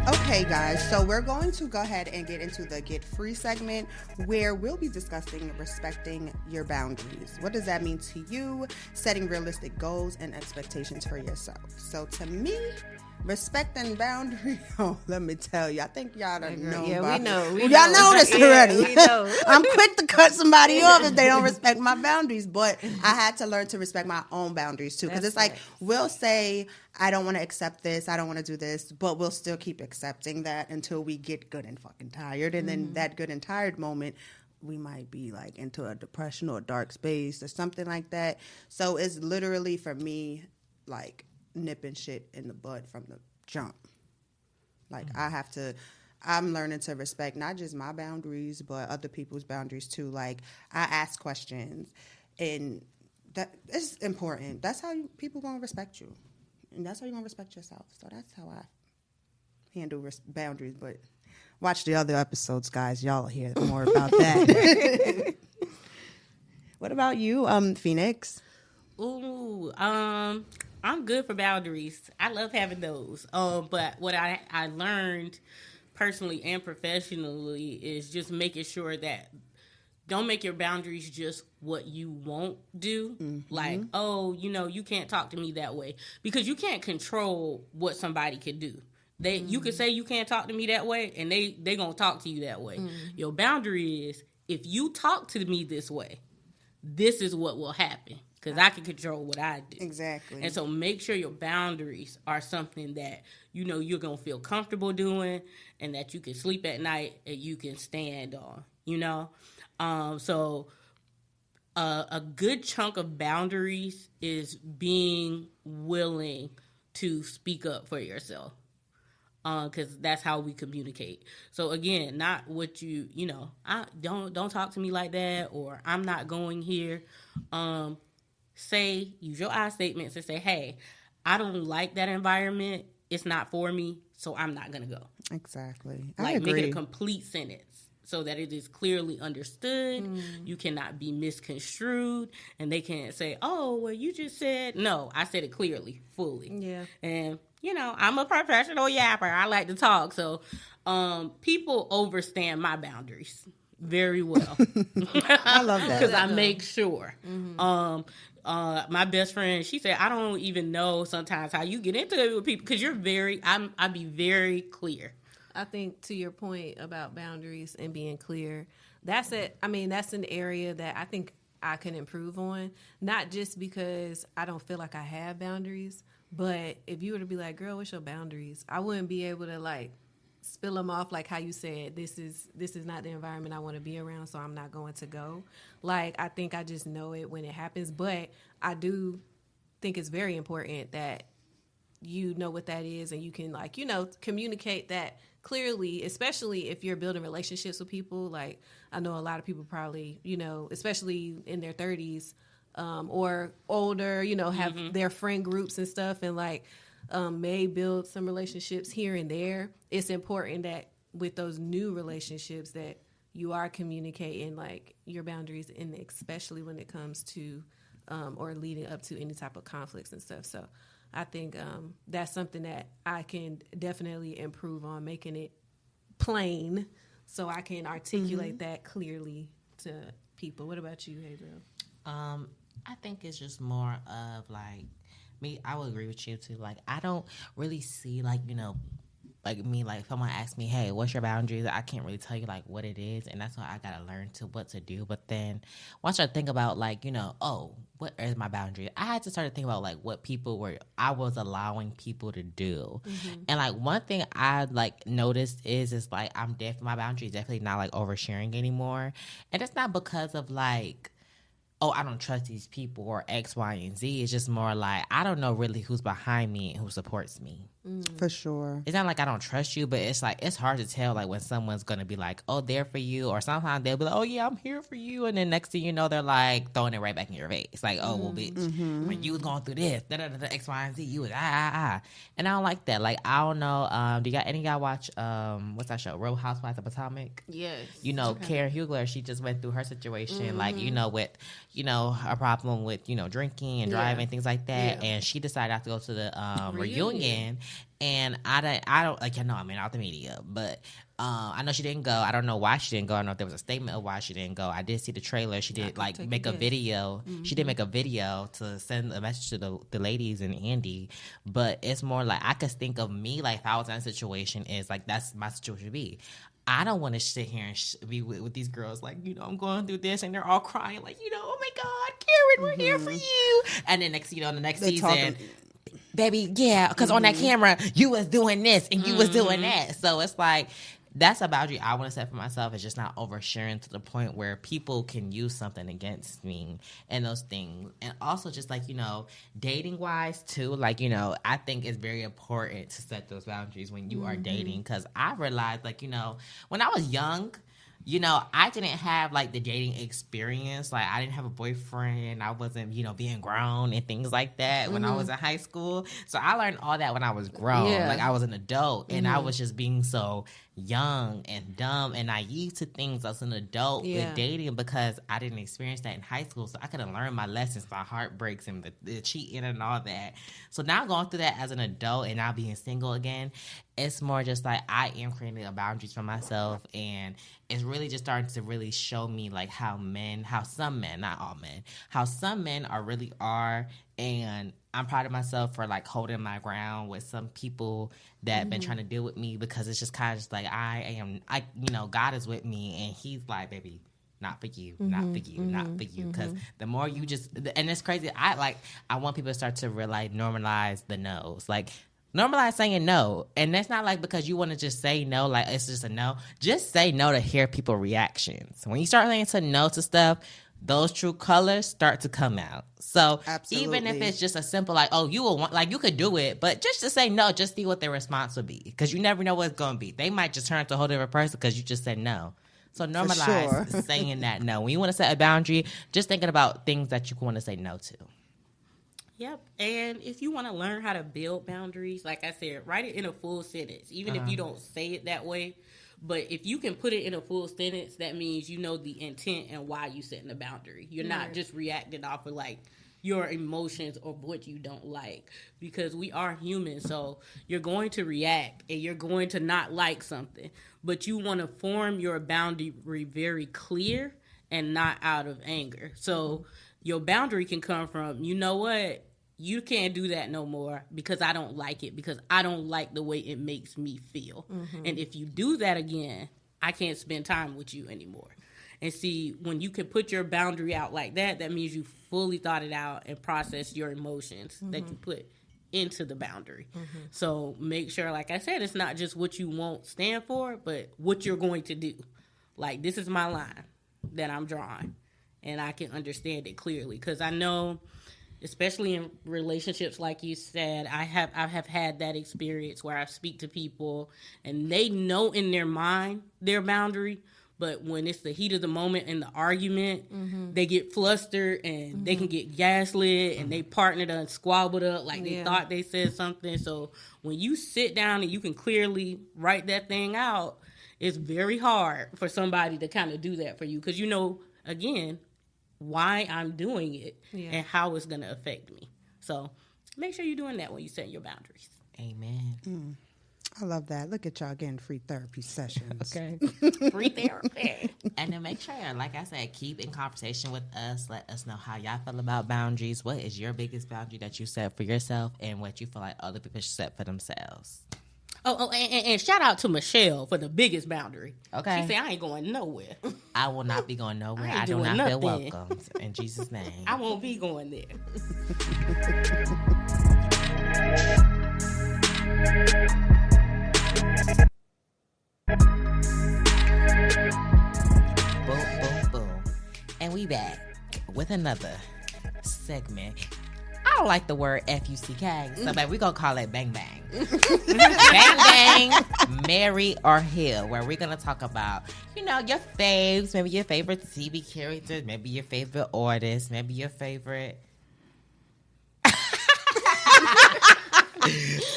Okay, guys, so we're going to go ahead and get into the Get Free segment, where we'll be discussing respecting your boundaries. What does that mean to you? Setting realistic goals and expectations for yourself. So to me, Respect and boundary. Oh, let me tell you. I think y'all don't know. Yeah, about we know. Y'all know this already. We know. I'm quick to cut somebody off if they don't respect my boundaries. But I had to learn to respect my own boundaries too. Because it's like, we'll say, I don't want to accept this. I don't want to do this. But we'll still keep accepting that until we get good and fucking tired. And then that good and tired moment, we might be like into a depression or a dark space or something like that. So it's literally, for me, like nipping shit in the bud from the jump. Like I'm learning to respect not just my boundaries, but other people's boundaries too. Like, I ask questions, and that is important. That's how people gonna respect you, and that's how you're gonna respect yourself. So that's how I handle boundaries. But watch the other episodes, guys. Y'all hear more about that. What about you, Phoenix? Ooh, I'm good for boundaries. I love having those. But what I learned personally and professionally is just making sure that don't make your boundaries just what you won't do. Mm-hmm. Like, oh, you can't talk to me that way, because you can't control what somebody can do. You could say you can't talk to me that way, and they gonna talk to you that way. Mm-hmm. Your boundary is, if you talk to me this way, this is what will happen. Because I can control what I do. Exactly. And so make sure your boundaries are something that you're going to feel comfortable doing, and that you can sleep at night and you can stand on, So a good chunk of boundaries is being willing to speak up for yourself. Because that's how we communicate. So again, not what I don't talk to me like that, or I'm not going here. Use your I statements and say, hey, I don't like that environment. It's not for me, so I'm not going to go. Exactly. I agree. Make it a complete sentence so that it is clearly understood. You cannot be misconstrued, and they can't say, oh, well, you just said. No, I said it clearly, fully. Yeah. And, I'm a professional yapper. I like to talk. So people overstand my boundaries very well. I love that. Because I make sure. Mm-hmm. My best friend, she said, I don't even know sometimes how you get into it with people, because I be very clear. I think, to your point about boundaries and being clear, that's it. I mean, that's an area that I think I can improve on, not just because I don't feel like I have boundaries, but if you were to be like, girl, what's your boundaries? I wouldn't be able to like spill them off like how you said, this is not the environment I want to be around, so I'm not going to go. Like, I think I just know it when it happens, but I do think it's very important that you know what that is, and you can communicate that clearly, especially if you're building relationships with people. Like, I know a lot of people probably, especially in their 30s or older, have their friend groups and stuff, and may build some relationships here and there. It's important that with those new relationships that you are communicating your boundaries, and especially when it comes to or leading up to any type of conflicts and stuff. So I think that's something that I can definitely improve on, making it plain so I can articulate that clearly to people. What about you, Hazel? I think it's just more of me. I would agree with you too. I don't really see if someone asks me, hey, what's your boundaries? I can't really tell you what it is, and that's why I gotta learn what to do. But then once I think about what is my boundaries, I had to start to think about what I was allowing people to do. Mm-hmm. And one thing I noticed is I'm my boundaries definitely not oversharing anymore. And it's not because of oh, I don't trust these people or X, Y, and Z. It's just more I don't know really who's behind me and who supports me. For sure. It's not I don't trust you, but it's it's hard to tell when someone's going to be oh, there for you. Or sometimes they'll be oh, yeah, I'm here for you. And then next thing you know, they're throwing it right back in your face. Oh, well, bitch, when you was going through this, X, Y, and Z, you was And I don't like that. I don't know. Do any of y'all watch, what's that show? Real Housewives of Potomac? Yes. Karen Hugler, she just went through her situation, with, a problem with, drinking and driving, things like that. Yeah. And she decided not to go to the reunion. And I don't I'm out the media, but I know she didn't go. I don't know why she didn't go. I don't know if there was a statement of why she didn't go. I did see the trailer. She did make a video. Mm-hmm. She did make a video to send a message to the ladies and Andy. But it's more like I could think of me like if I was in that situation is like that's my situation to be. I don't want to sit here and be with these girls like, I'm going through this and they're all crying like, oh my God, Karen, we're here for you. And then next, the next season, baby, yeah, because on that camera, you was doing this and you was doing that. So it's like, that's a boundary I want to set for myself. It's just not oversharing to the point where people can use something against me and those things. And also just like, dating wise too, like, I think it's very important to set those boundaries when you are dating. Because I realized like, when I was young, I didn't have like the dating experience. Like I didn't have a boyfriend. I wasn't, being grown and things like that when I was in high school. So I learned all that when I was grown. Yeah. Like I was an adult and I was just being so young and dumb and naive to things as an adult with dating because I didn't experience that in high school. So I couldn't learn my lessons, my heartbreaks and the cheating and all that. So now going through that as an adult and now being single again, it's more just like I am creating boundaries for myself, and it's really just starting to really show me like how some men, not all men, how some men really are. And I'm proud of myself for like holding my ground with some people that been trying to deal with me, because it's just kind of just like God is with me and he's like, baby, not for you, not for you, not for you. Because the more you just, and it's crazy. I want people to start to realize, normalize the no's. Like, normalize saying no. And that's not like because you want to just say no, like it's just a no. Just say no to hear people's reactions. When you start saying no to stuff, those true colors start to come out. So even if it's just a simple like, oh, you will want, like you could do it, but just to say no, just see what their response will be, because you never know what it's going to be. They might just turn to a whole different person because you just said no. So normalize saying that no. When you want to set a boundary, just thinking about things that you want to say no to. Yep. And if you want to learn how to build boundaries, like I said, write it in a full sentence, even if you don't say it that way. But if you can put it in a full sentence, that means you know the intent and why you setting the boundary. You're not just reacting off of like your emotions or what you don't like, because we are human. So you're going to react and you're going to not like something, but you want to form your boundary very clear and not out of anger. So your boundary can come from, you know what? You can't do that no more because I don't like it, because I don't like the way it makes me feel. And if you do that again, I can't spend time with you anymore. And see, when you can put your boundary out like that, that means you fully thought it out and processed your emotions that you put into the boundary. So make sure, like I said, it's not just what you won't stand for, but what you're going to do. Like, this is my line that I'm drawing, and I can understand it clearly, because I know, especially in relationships, like you said, I have had that experience where I speak to people and they know in their mind their boundary, but when it's the heat of the moment in the argument, they get flustered and they can get gaslit and they partner done squabbled up like they thought they said something. So when you sit down and you can clearly write that thing out, it's very hard for somebody to kind of do that for you, because again, why I'm doing it and how it's going to affect me. So make sure you're doing that when you set your boundaries. Amen. I love that. Look at y'all getting free therapy sessions. Okay. Free therapy. And then make sure, like I said, keep in conversation with us. Let us know how y'all feel about boundaries. What is your biggest boundary that you set for yourself, and what you feel like other people should set for themselves? And shout out to Michelle for the biggest boundary. Okay. She said, I ain't going nowhere. I will not be going nowhere. I do not feel welcome. In Jesus' name. I won't be going there. Boom, boom, boom. And we back with another segment. I don't like the word F-U-C-K, so we're going to call it Bang Bang. Bang Bang, Marry or Heal, where we're going to talk about, your faves, maybe your favorite TV characters, maybe your favorite artists, maybe your favorite...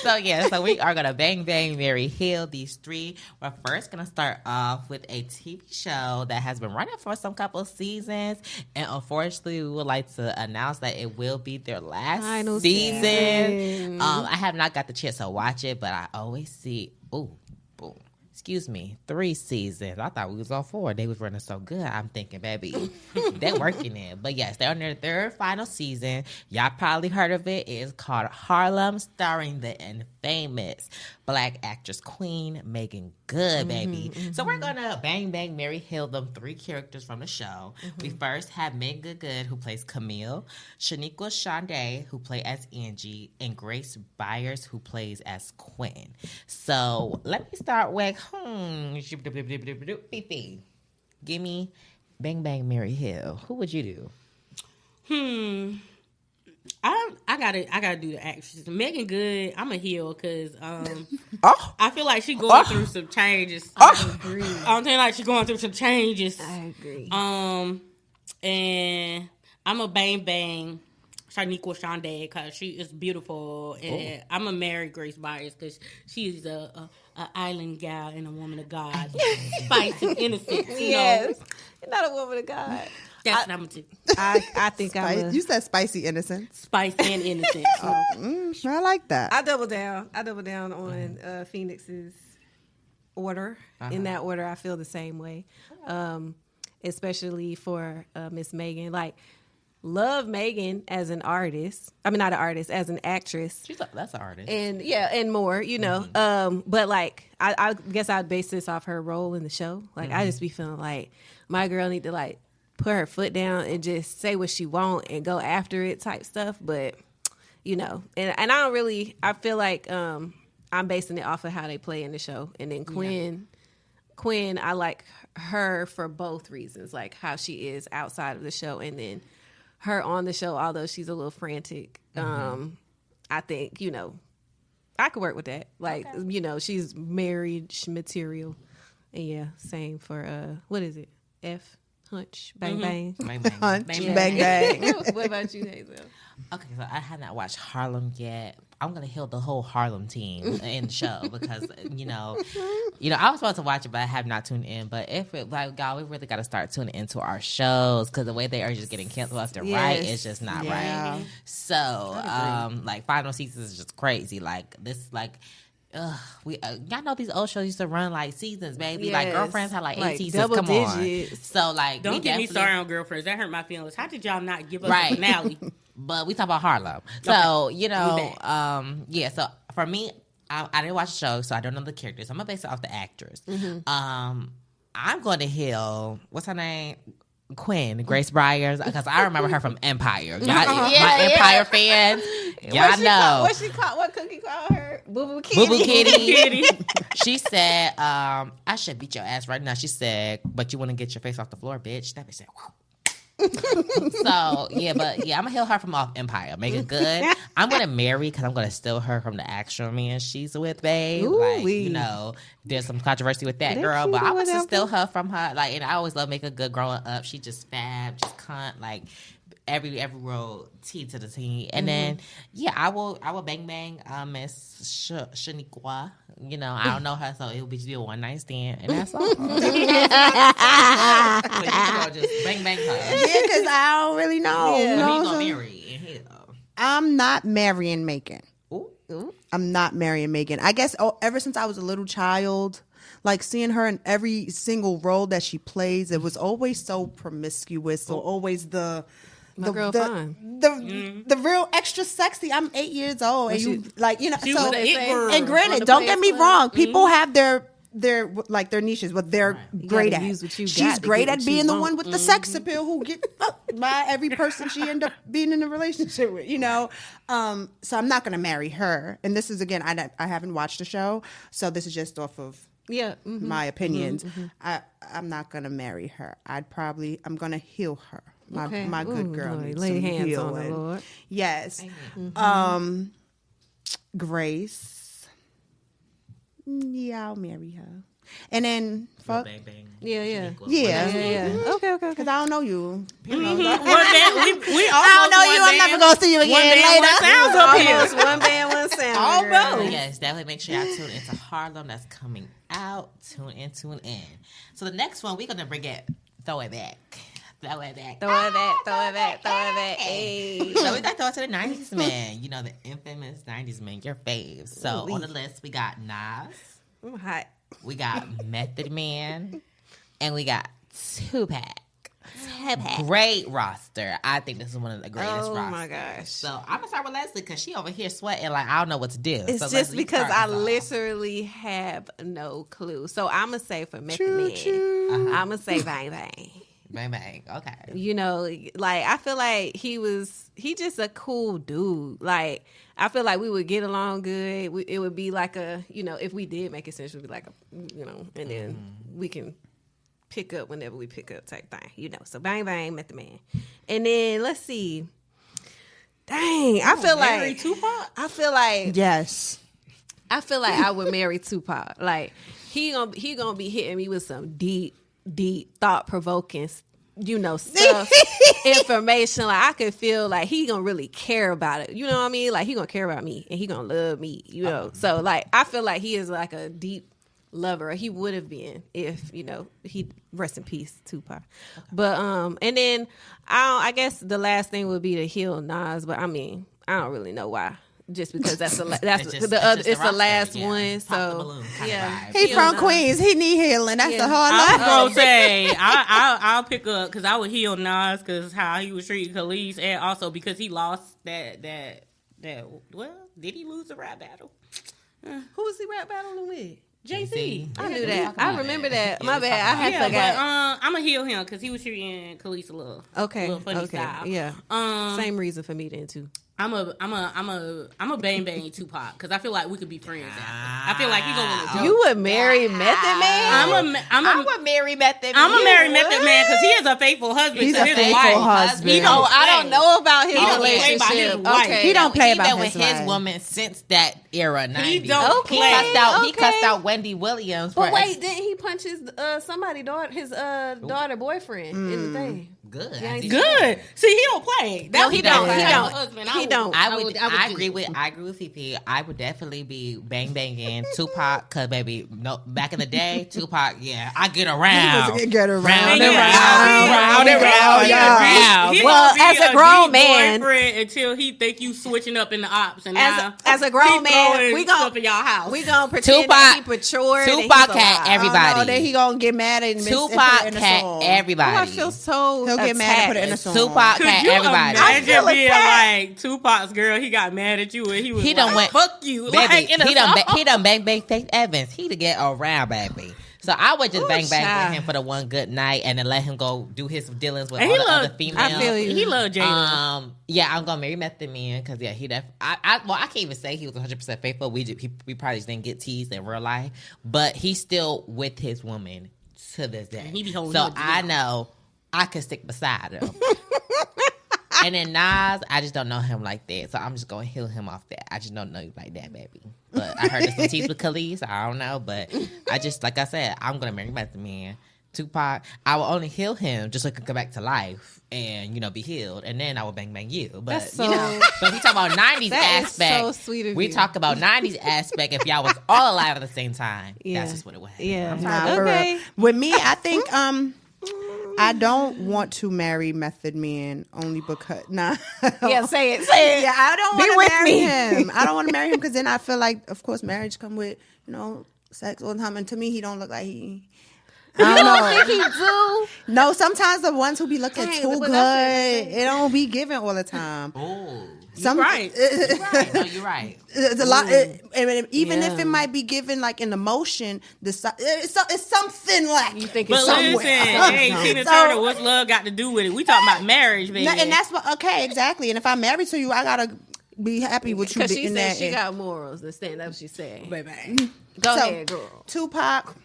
So we are going to bang, bang, marry, heal these three. We're first going to start off with a TV show that has been running for some couple of seasons. And unfortunately, we would like to announce that it will be their last season. I have not got the chance to watch it, but I always see, boom, excuse me, 3 seasons. I thought we was on 4. They was running so good. I'm thinking, baby, they're working it. But yes, they're on their 3rd final season. Y'all probably heard of it. It's called Harlem, starring the infamous Black actress queen Megan Good, baby. So we're gonna bang bang Mary Hill them 3 characters from the show. We first have Megan Good, who plays Camille, Shaniqua Shonday, who plays as Angie, and Grace Byers, who plays as Quinn. So let me start with Fifi. Give me bang bang Mary Hill. Who would you do? I gotta do the actress. Megan Good, I'm a heel because I feel like she's going through some changes. I agree. I'm saying like she's going through some changes. I agree. And I'm a bang bang Shaniqua Shonday because she is beautiful, and I'm a marry Grace Byers because she's a island gal and a woman of God, spicy, innocent. Yes, you're not a woman of God. That's number 2. I think You said spicy innocence. Spice and innocent. I like that. I double down on Phoenix's order. In that order, I feel the same way. Especially for Miss Megan. Like, love Megan as an artist. I mean, not an artist, as an actress. That's an artist. And more, you know. But like, I guess I'd base this off her role in the show. Like, I just be feeling like my girl need to like put her foot down and just say what she want and go after it type stuff. But, you know, and I don't really, I feel like I'm basing it off of how they play in the show. And then Quinn, I like her for both reasons, like how she is outside of the show and then her on the show, although she's a little frantic. I think, you know, I could work with that. Like, you know, she's married material. And yeah, same for, what is it? Hunch, bang, bang. Bang bang. Hunch, Bang, bang, bang. What about you, Hazel? Okay, so I have not watched Harlem yet. I'm gonna heal the whole Harlem team in the show because you know, I was supposed to watch it, but I have not tuned in. But if it, like, God, we really got to start tuning into our shows because the way they are just getting canceled left and right is just not right. So, like, final seasons is just crazy. Like this, like. Y'all know these old shows used to run like seasons, baby. Like Girlfriends had like 8 seasons. Come on. So like, don't get me started on Girlfriends. That hurt my feelings. How did y'all not give us a finale? But we talk about Harlem. So you know, yeah. So for me, I didn't watch the show, so I don't know the characters. I'm gonna base it off the actors. I'm going to heal. What's her name? Quinn, Grace Byers, because I remember her from Empire. My Empire fans, y'all know. What Cookie called her? Boo Boo Kitty. Boo Boo Kitty. She said, I should beat your ass right now. She said, but you want to get your face off the floor, bitch. That bitch said, whoa. So I'm gonna heal her from off Empire. Make it good. I'm gonna marry because I'm gonna steal her from the actual man she's with, babe. Like, you know, there's some controversy with that girl, but I was to steal her from her. Like, and I always love Make It Good growing up. She just fab, just cunt, like every road T to the T. And then I will bang bang Miss Shaniqua. You know, I don't know her, so it'll be just a one night stand, and that's all. So you know, just bang bang her. Yeah, because I don't really know. Yeah. Who you gonna marry in here? I'm not marrying Megan. Ooh. I'm not marrying Megan. I guess ever since I was a little child, like seeing her in every single role that she plays, it was always so promiscuous. So always the real extra sexy. I'm 8 years old, and you like, you know. So and granted, don't get me wrong, people have their like their niches, what they're great at. She's great at being the one with the sex appeal who gets fucked by every person she end up being in a relationship with, you know. So I'm not gonna marry her. And this is, again, I haven't watched the show, so this is just off of my opinions. I'm not gonna marry her. I'm gonna heal her. My good girl needs lay some hands healing. on the Lord. Yes. Grace. Yeah, I'll marry her. And then fuck. Bang, bang. Yeah. Okay. Because I don't know you. We all I don't know you. I'm never gonna see you again later. One band, one sound. But yes, definitely make sure y'all tune into Harlem. That's coming out. Tune in. So the next one, we're gonna throw it back. Hey. So we got to throw it to the 90s man. You know, the infamous 90s man, your faves. So on the list, we got Nas. I'm hot. we got Method Man, and we got Tupac. Great roster. I think this is one of the greatest rosters. Oh my gosh. So I'm gonna start with Leslie because she over here sweating like I don't know what to do. It's so just Leslie, because I literally have no clue. So I'm gonna say for Method Man, I'm gonna say Bang Bang. Bang Bang. Okay. You know, like I feel like he just a cool dude. Like I feel like we would get along good. It would be like a, you know, if we did make it sense, it would be like a, you know, and then we can pick up whenever we pick up type thing, you know. So Bang Bang, Method Man. And then let's see. Dang, I feel like Tupac? I feel like Yes. I feel like I would marry Tupac. Like he gonna be hitting me with some deep thought provoking, you know, stuff, information. Like I could feel like he gonna really care about it. You know what I mean? Like he gonna care about me and he gonna love me. You know. So like I feel like he is like a deep lover. He would have been if, you know, he rest in peace, Tupac. But and then I guess the last thing would be to heal Nas, but I mean I don't really know why. Just because that's the last one. So yeah, he from Queens. He need healing. That's the hard life. I was gonna say I'll pick up because I would heal Nas because how he was treating Khalees, and also because he lost that. Well, did he lose the rap battle? Who was he rap battling with? Jay-Z. I knew that. I remember that. My bad. I had forgot. But I'm gonna heal him because he was treating Khalees a little funny style. Yeah. Same reason for me then too. I'm a bang bang Tupac because I feel like we could be friends after. I feel like he gonna want to joke. You would marry Method Man? I would marry Method Man. I'm gonna marry Method Man because he is a faithful husband. He's to a his faithful wife. husband. He don't I don't know about his He don't play relationship. by his wife. Okay. He don't play He's about been with his wife. woman since that era. 90s. He don't He play. cussed out Wendy Williams. But for wait, didn't he punch his daughter boyfriend in the thing? Good. Yeah, Good. See, he don't play. No, he don't. He don't. I agree with VP. I would definitely be bang banging Tupac because baby, no, back in the day, Tupac, yeah, I get around, Get around round and round and round. Well, as a grown man, until he think you switching up in the ops, and as a grown man, we stuff in y'all house. We gonna pretend that he matured. Tupac had everybody. Oh, then he gonna get mad and Tupac had everybody. Oh, I feel so. He'll get mad and put it in a song. Tupac Could had you everybody. imagine being like Tupac's girl? He got mad at you and he was like, "Fuck you!" Baby, like, in a he song. done bang Faith Evans. He to get around, baby. So I would just bang child. with him for the one good night and then let him go do his dealings with And all he the loved- other females. I feel you. He loved Jada. Yeah, I'm gonna marry Method Man because he I can't even say he was 100% faithful. We probably just didn't get teased in real life, but he's still with his woman to this day. He be holding so her I down. know I could stick beside him. And then Nas, I just don't know him like that, so I'm just gonna heal him off that. I just don't know you like that, baby. But I heard there's some tease with Khalees. I don't know, but I just, like I said, I'm gonna marry Method Man. Tupac, I will only heal him just so he can come back to life and be healed, and then I will bang you. But That's so- so if we talk about 90s That is aspect, so sweet of we you. talk about 90s aspect. If y'all was all alive at the same time, Yeah. that's just what it would happen. Yeah. Nah, for Okay. real. With me, I think I don't want to marry Method Man only because Yeah, say it. Say it. Yeah, I don't Be want with to marry me. him. I don't want to marry him because then I feel like, of course, marriage come with sex all the time, and to me, he don't look like he. I don't know. think he do? No, sometimes the ones who be looking Dang, too but good, that's it don't be given all the time. Oh, Some right. you're right. No, you're right. It's a lot, even Yeah. if it might be given like in emotion, it's something like You think But it's listen, somewhere? hey, Tina Turner, what's love got to do with it? We talking about marriage, baby. and that's what exactly. And if I'm married to you, I gotta be happy with you. Because she in said that. she got morals. Understand? That's what she said. baby. Go So, ahead, girl. Tupac,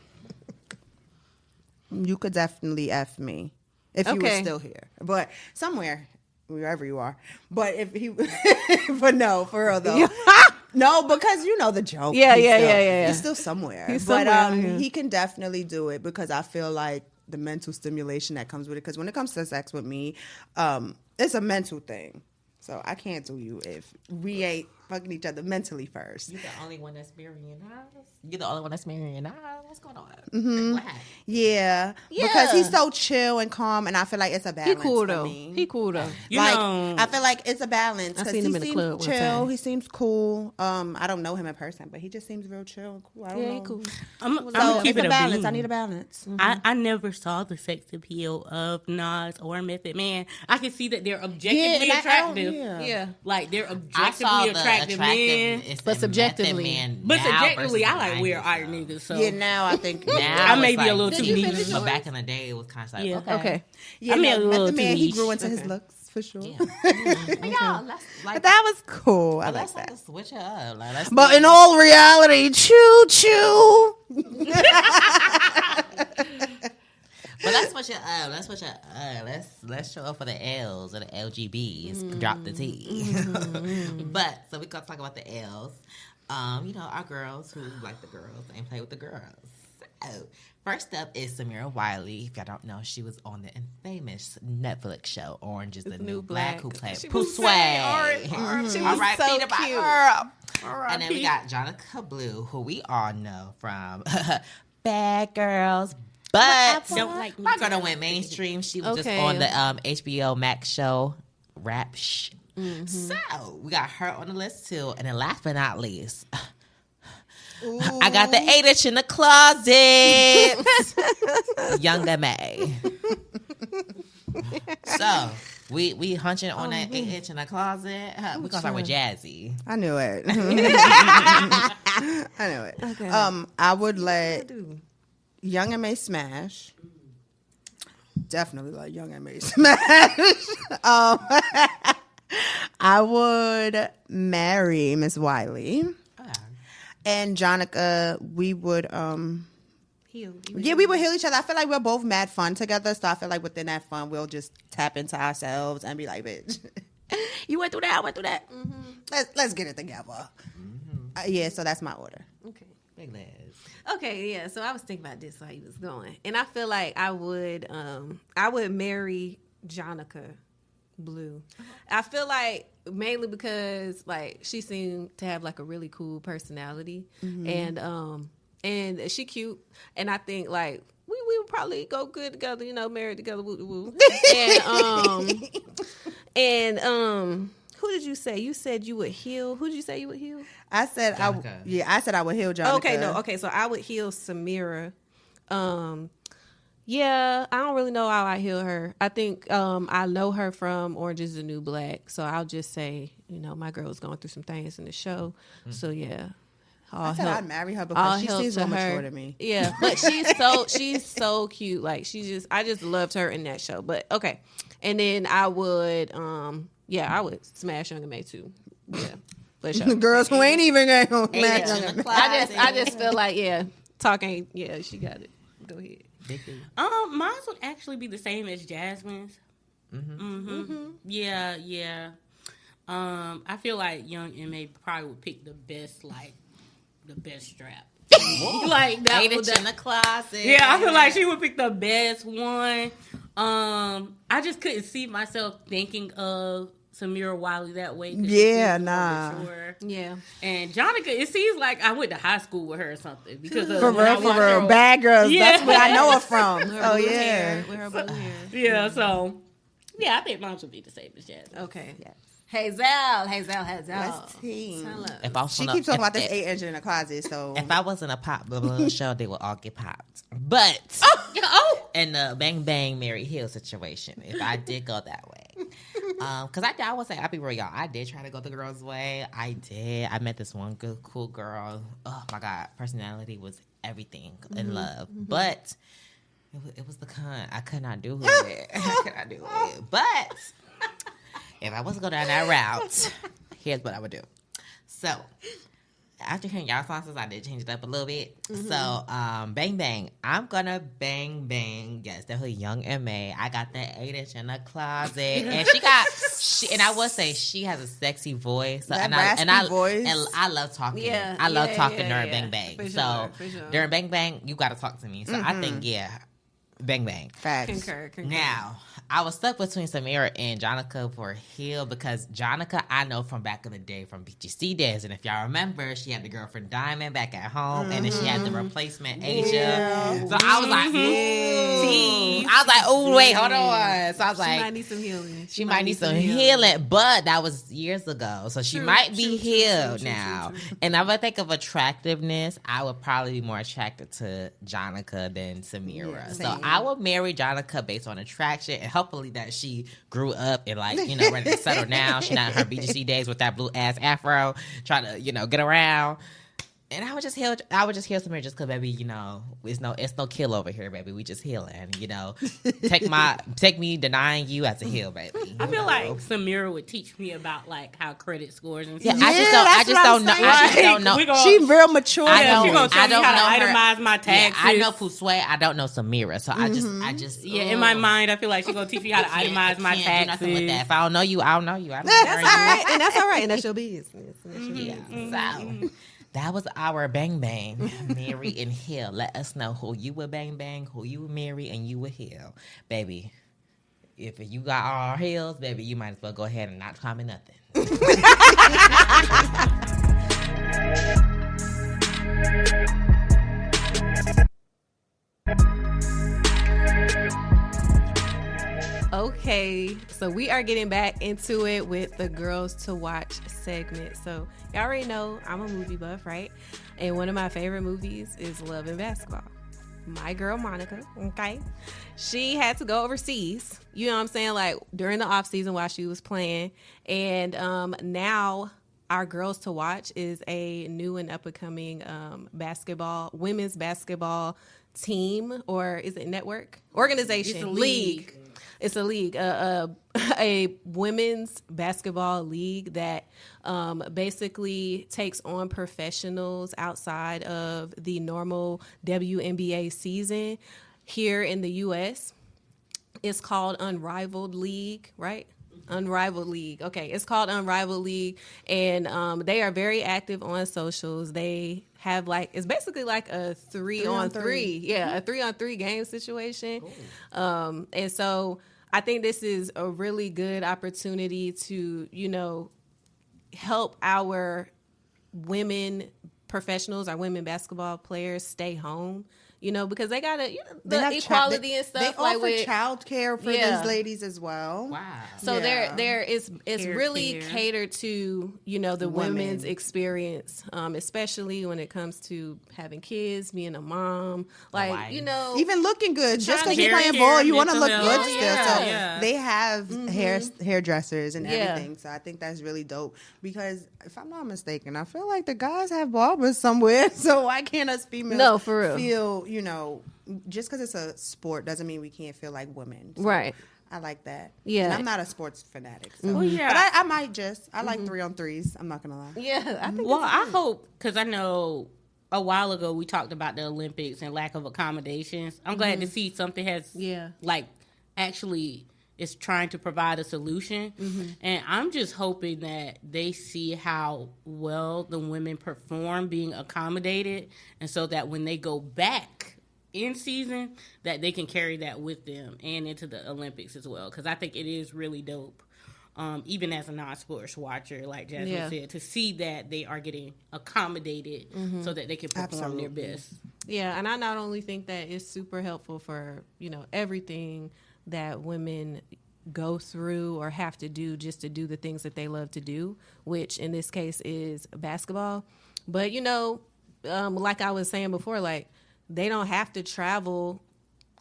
you could definitely F me if you were Okay. still here, but somewhere, wherever you are. But if he, but no, for real though. No, because the joke. Yeah, He's yeah, still- yeah, yeah. He's still somewhere. He's but somewhere out here. he can definitely do it because I feel like the mental stimulation that comes with it. Because when it comes to sex with me, it's a mental thing. So I can't do you if we ain't fucking each other mentally first. You're the only one that's marrying us. You're the only one that's marrying us. What's going on? Mm-hmm. What happened? Yeah, because he's so chill and calm, and I feel like it's a balance. He cool though. Me. He cool though. I feel like it's a balance. I seen him in the club. Chill. He seems cool. I don't know him in person, but he just seems real chill and cool. I don't know. He cool. I'm so keep it's it a balance. beam. I need a balance. Mm-hmm. I never saw the sex appeal of Nas or Method Man. I can see that they're objectively attractive. Like they're objectively attractive men, but subjectively, I like weird art niggas. So now I think now I may be a little too niche. But back in the day, it was kind of like okay. Yeah, I mean, a little too niche. He grew into his looks. For sure. Yeah. But that was cool. I like that. Switch it up. But in all reality, choo. But let's switch it up. Let's show up for the L's or the LGBs. Drop the T. But so we gonna talk about the L's. Our girls who like the girls and play with the girls. So first up is Samira Wiley. If y'all don't know, she was on the infamous Netflix show Orange is the New Black, who played Pusway. She was so cute. And then we got Jonica Blue, who we all know from Bad Girls. But don't like me. My girl went mainstream. She was just on the HBO Max show, Rap Shh. Mm-hmm. So we got her on the list too. And then last but not least, I got the 8-inch in the closet. Younger May. So we hunching on that 8-inch in the closet. We're gonna start with Jazzy. I knew it. I knew it. Okay. I would let Young and May smash. Definitely let Young and May smash. I would marry Miss Wiley. And Jonica, we would heal. We would heal each other. I feel like we're both mad fun together. So I feel like within that fun, we'll just tap into ourselves and be like, bitch, you went through that, I went through that. Mm-hmm. Let's get it together. Mm-hmm. So that's my order. Okay. Big Liz. Okay, yeah. So I was thinking about this while he was going. And I feel like I would marry Jonica Blue. I feel like mainly because like she seemed to have like a really cool personality, and she cute, and I think like we would probably go good together, married together, woo woo. And who did you say? You said you would heal. Who did you say you would heal? I said Jonica. I said I would heal Jonica. Okay, so I would heal Samira. Yeah, I don't really know how I heal her. I think I know her from Orange is the New Black. So I'll just say, my girl is going through some things in the show. Mm-hmm. So yeah. I said I'd marry her because she seems more mature to me. Yeah, but she's so cute. Like I just loved her in that show. But okay. And then I would I would smash Young and May too. Yeah. For sure. The girls who ain't even gonna smash Young and May. I just feel like talking she got it. Go ahead. Mine would actually be the same as Jasmine's. Yeah. I feel like Young M.A. probably would pick the best strap. Like that 8-inch in the closet. Yeah, I feel like she would pick the best one. I just couldn't see myself thinking of Samira Wiley that way. Nah. Yeah. And Jonica, it seems like I went to high school with her or something because of for real. Bad Girls. Yeah. That's where I know her from. With her blue hair. Yeah. So I think mine would be the same as Jasmine. Okay. Yes. Hazel. Let's team. She keeps talking about this 8-inch in the closet. So if I wasn't a pop balloon show, they would all get popped. But in the Bang Bang Mary Hill situation, if I did go that way, because I would say I'll be real, y'all. I did try to go the girls' way. I did. I met this one good, cool girl. Oh my God, personality was everything in love, but it was the cunt. I could not do it. But if I wasn't going down that route, here's what I would do. So, after hearing y'all's responses, I did change it up a little bit. Mm-hmm. So, Bang Bang. I'm going to bang. Yes, definitely Young M.A. I got that 8-inch in the closet. And and I will say, she has a sexy voice. That raspy voice. And I love talking. Yeah, I love talking during Bang Bang. For sure. During Bang Bang, you got to talk to me. So, I think, Bang bang. Facts. Concur. Now, I was stuck between Samira and Jonica for heel because Jonica, I know from back in the day from BGC days. And if y'all remember, she had the girlfriend Diamond back at home. And then she had the replacement Asia. Yeah. So I was like, ooh. I was like, oh, wait, hold on. So I was She like, might need some healing. she might need some healing. But that was years ago. So she might be healed now. And if I think of attractiveness, I would probably be more attracted to Jonica than Samira. Yeah, so same. I would marry Jonica based on attraction and hopefully that she grew up and ready to settle down. She's not in her BGC days with that blue ass afro trying to, get around. And I would just heal Samira just because, baby, it's no kill over here, baby. We just healing, take me denying you as a heal, baby. I feel like Samira would teach me about like how credit scores and Yeah, stuff. I just don't know. She real mature. She's gonna tell me how to her. itemize my taxes. Yeah, I know Fusue. I don't know Samira, so I just in my mind, I feel like she's gonna teach me how to itemize my do taxes. nothing with that. If I don't know you, I don't know you. I don't That's all right, and that's all right, and that's your business. Yeah. So that was our bang bang, Mary and Hill. Let us know who you would bang bang, who you would marry, and you would Hill, baby. If you got all hills, baby, you might as well go ahead and not comment nothing. Okay, so we are getting back into it with the Girls to Watch segment. So y'all already know I'm a movie buff, right? And one of my favorite movies is Love and Basketball. My girl Monica, okay? She had to go overseas, you know what I'm saying, like during the off season while she was playing. And now our Girls to Watch is a new and up-and-coming women's basketball team, or is it network? Organization. It's a league. It's a league, a women's basketball league that basically takes on professionals outside of the normal WNBA season here in the U.S. It's called Unrivaled League, right? Unrivaled League. Okay, it's called Unrivaled League, and they are very active on socials. They have it's basically like a 3-on-3. Yeah, a 3-on-3 game situation. And so I think this is a really good opportunity to, help our women professionals, our women basketball players stay home. Because they got the equality and stuff. They offer child care for these ladies as well. Wow. So it's really catered to, the women's experience, especially when it comes to having kids, being a mom, even looking good. Just because you're playing ball, you want to look good still. So they have hairdressers and everything. So I think that's really dope because if I'm not mistaken, I feel like the guys have barbers somewhere. So why can't us females feel, just because it's a sport doesn't mean we can't feel like women. So right. I like that. Yeah. And I'm not a sports fanatic. So. Well, yeah. But I might just. I like 3-on-3s. I'm not going to lie. Yeah. I think I hope, because I know a while ago we talked about the Olympics and lack of accommodations. I'm glad to see something has, actually is trying to provide a solution. And I'm just hoping that they see how well the women perform being accommodated, and so that when they go back in season, that they can carry that with them and into the Olympics as well. Because I think it is really dope, even as a non-sports watcher, like Jasmine said, to see that they are getting accommodated so that they can perform their best. Yeah, and I not only think that it's super helpful for, everything that women go through or have to do just to do the things that they love to do, which in this case is basketball. But, like I was saying before, they don't have to travel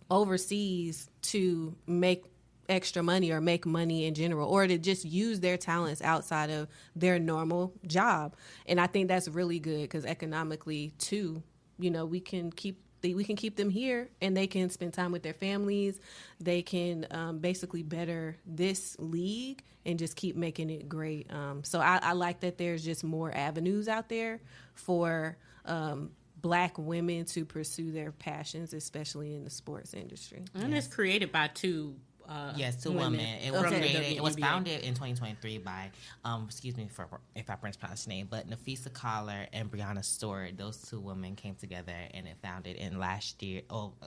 overseas to make extra money or make money in general, or to just use their talents outside of their normal job. And I think that's really good because economically too, we can keep them here and they can spend time with their families. They can basically better this league and just keep making it great. So I like that there's just more avenues out there for Black women to pursue their passions, especially in the sports industry. And it's created by two Yes, two women. It was Okay. created. It was founded in 2023 by, excuse me for if I mispronounce the name, but Nafisa Collar and Brianna Stewart. Those two women came together and it founded in last year,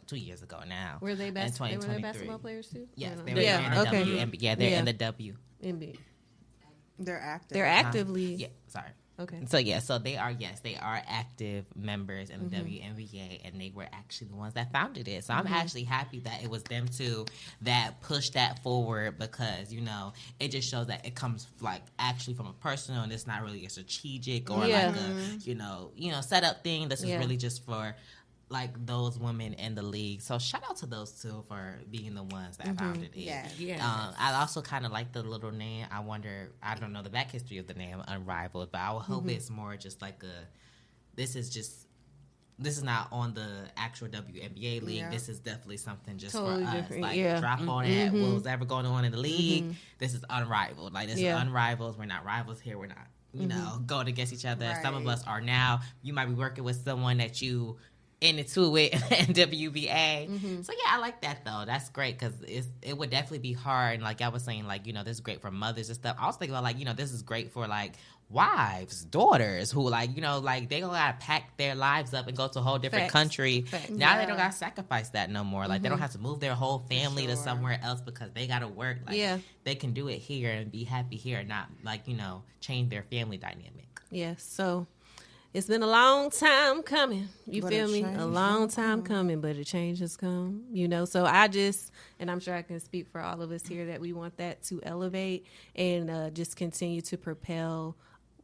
2 years ago now. Were they in were 2023. they basketball players too? Yes, Or no? they were Yeah, in the okay. WNBA. Yeah, they're in the W. NBA. They're active. They're actively. Yeah, sorry. Okay. So they are active members in the WNBA, and they were actually the ones that founded it. So I'm actually happy that it was them two that pushed that forward, because it just shows that it comes like actually from a personal, and it's not really a strategic or like a set up thing. This is really just for like those women in the league. So shout out to those two for being the ones that founded it. Yeah. I also kind of like the little name. I don't know the back history of the name Unrivaled, but I would hope it's more just like this is not on the actual WNBA league. Yeah. This is definitely something just totally for us. Different. Like drop on at what was ever going on in the league. This is Unrivaled. Like this is Unrivaled. We're not rivals here. We're not going against each other. Right. Some of us are now. You might be working with someone that you into it in WBA. So I like that though. That's great, because it would definitely be hard. And like I was saying, like this is great for mothers and stuff. I was thinking about like this is great for like wives, daughters who like they gonna gotta pack their lives up and go to a whole different country. Now they don't gotta sacrifice that no more. Like they don't have to move their whole family to somewhere else because they gotta work. Like they can do it here and be happy here, and not like change their family dynamic. So it's been a long time coming. You feel me? A long time coming, but a change has come, So and I'm sure I can speak for all of us here, that we want that to elevate and just continue to propel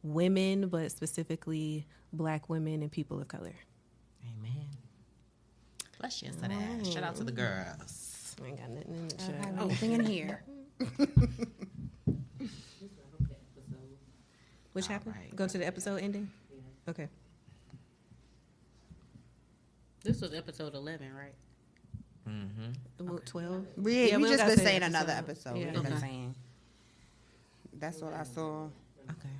women, but specifically Black women and people of color. Amen. Bless you to that. Shout out to the girls. I ain't got nothing in the I don't have anything in here. Which happened? Right. Go to the episode ending? Okay. This was episode 11, right? 12. We just been saying another episode. Yeah. We've been saying. That's what I saw. Okay.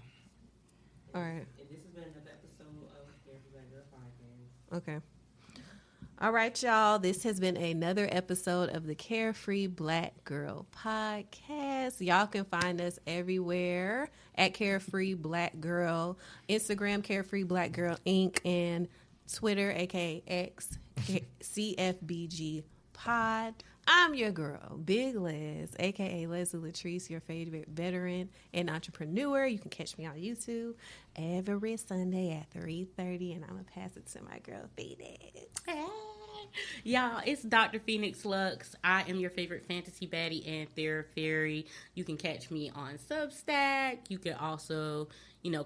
All right. And this has been another episode of CareFreeBlackGirl podcast. Okay. All right, y'all. This has been another episode of the Carefree Black Girl podcast. Y'all can find us everywhere at Carefree Black Girl, Instagram, Carefree Black Girl Inc., and Twitter, aka X, CFBG Pod. I'm your girl, Big Les, aka Leslie Latrice, your favorite veteran and entrepreneur. You can catch me on YouTube every Sunday at 3:30, and I'm gonna pass it to my girl Phoenix. Hey. Y'all, it's Dr. Phoenix Lux. I am your favorite fantasy baddie and therapy fairy. You can catch me on Substack. You can also,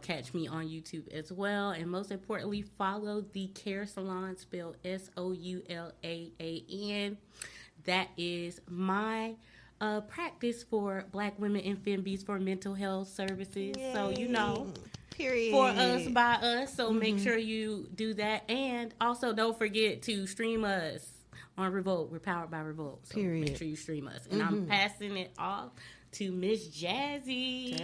catch me on YouTube as well. And most importantly, follow the Care Salon, spelled SOULAAN. That is my practice for Black women and femmes for mental health services. Yay. So, period. For us, by us. So make sure you do that. And also don't forget to stream us on Revolt. We're powered by Revolt. So period. Make sure you stream us. And I'm passing it off to Miss Jazzy.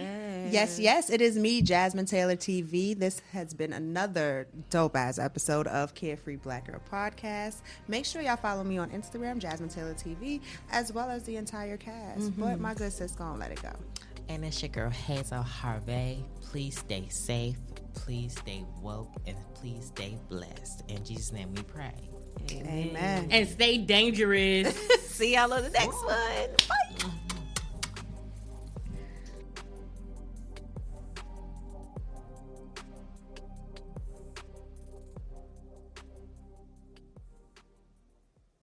Yes, it is me, Jasmine Taylor TV. This has been another dope-ass episode of Carefree Black Girl podcast. Make sure y'all follow me on Instagram, Jasmine Taylor TV, as well as the entire cast. But my good sis gonna let it go. And it's your girl, Hazel Harvey. Please stay safe, please stay woke, and please stay blessed. In Jesus' name we pray. Amen. And stay dangerous. See y'all on the next one. Bye.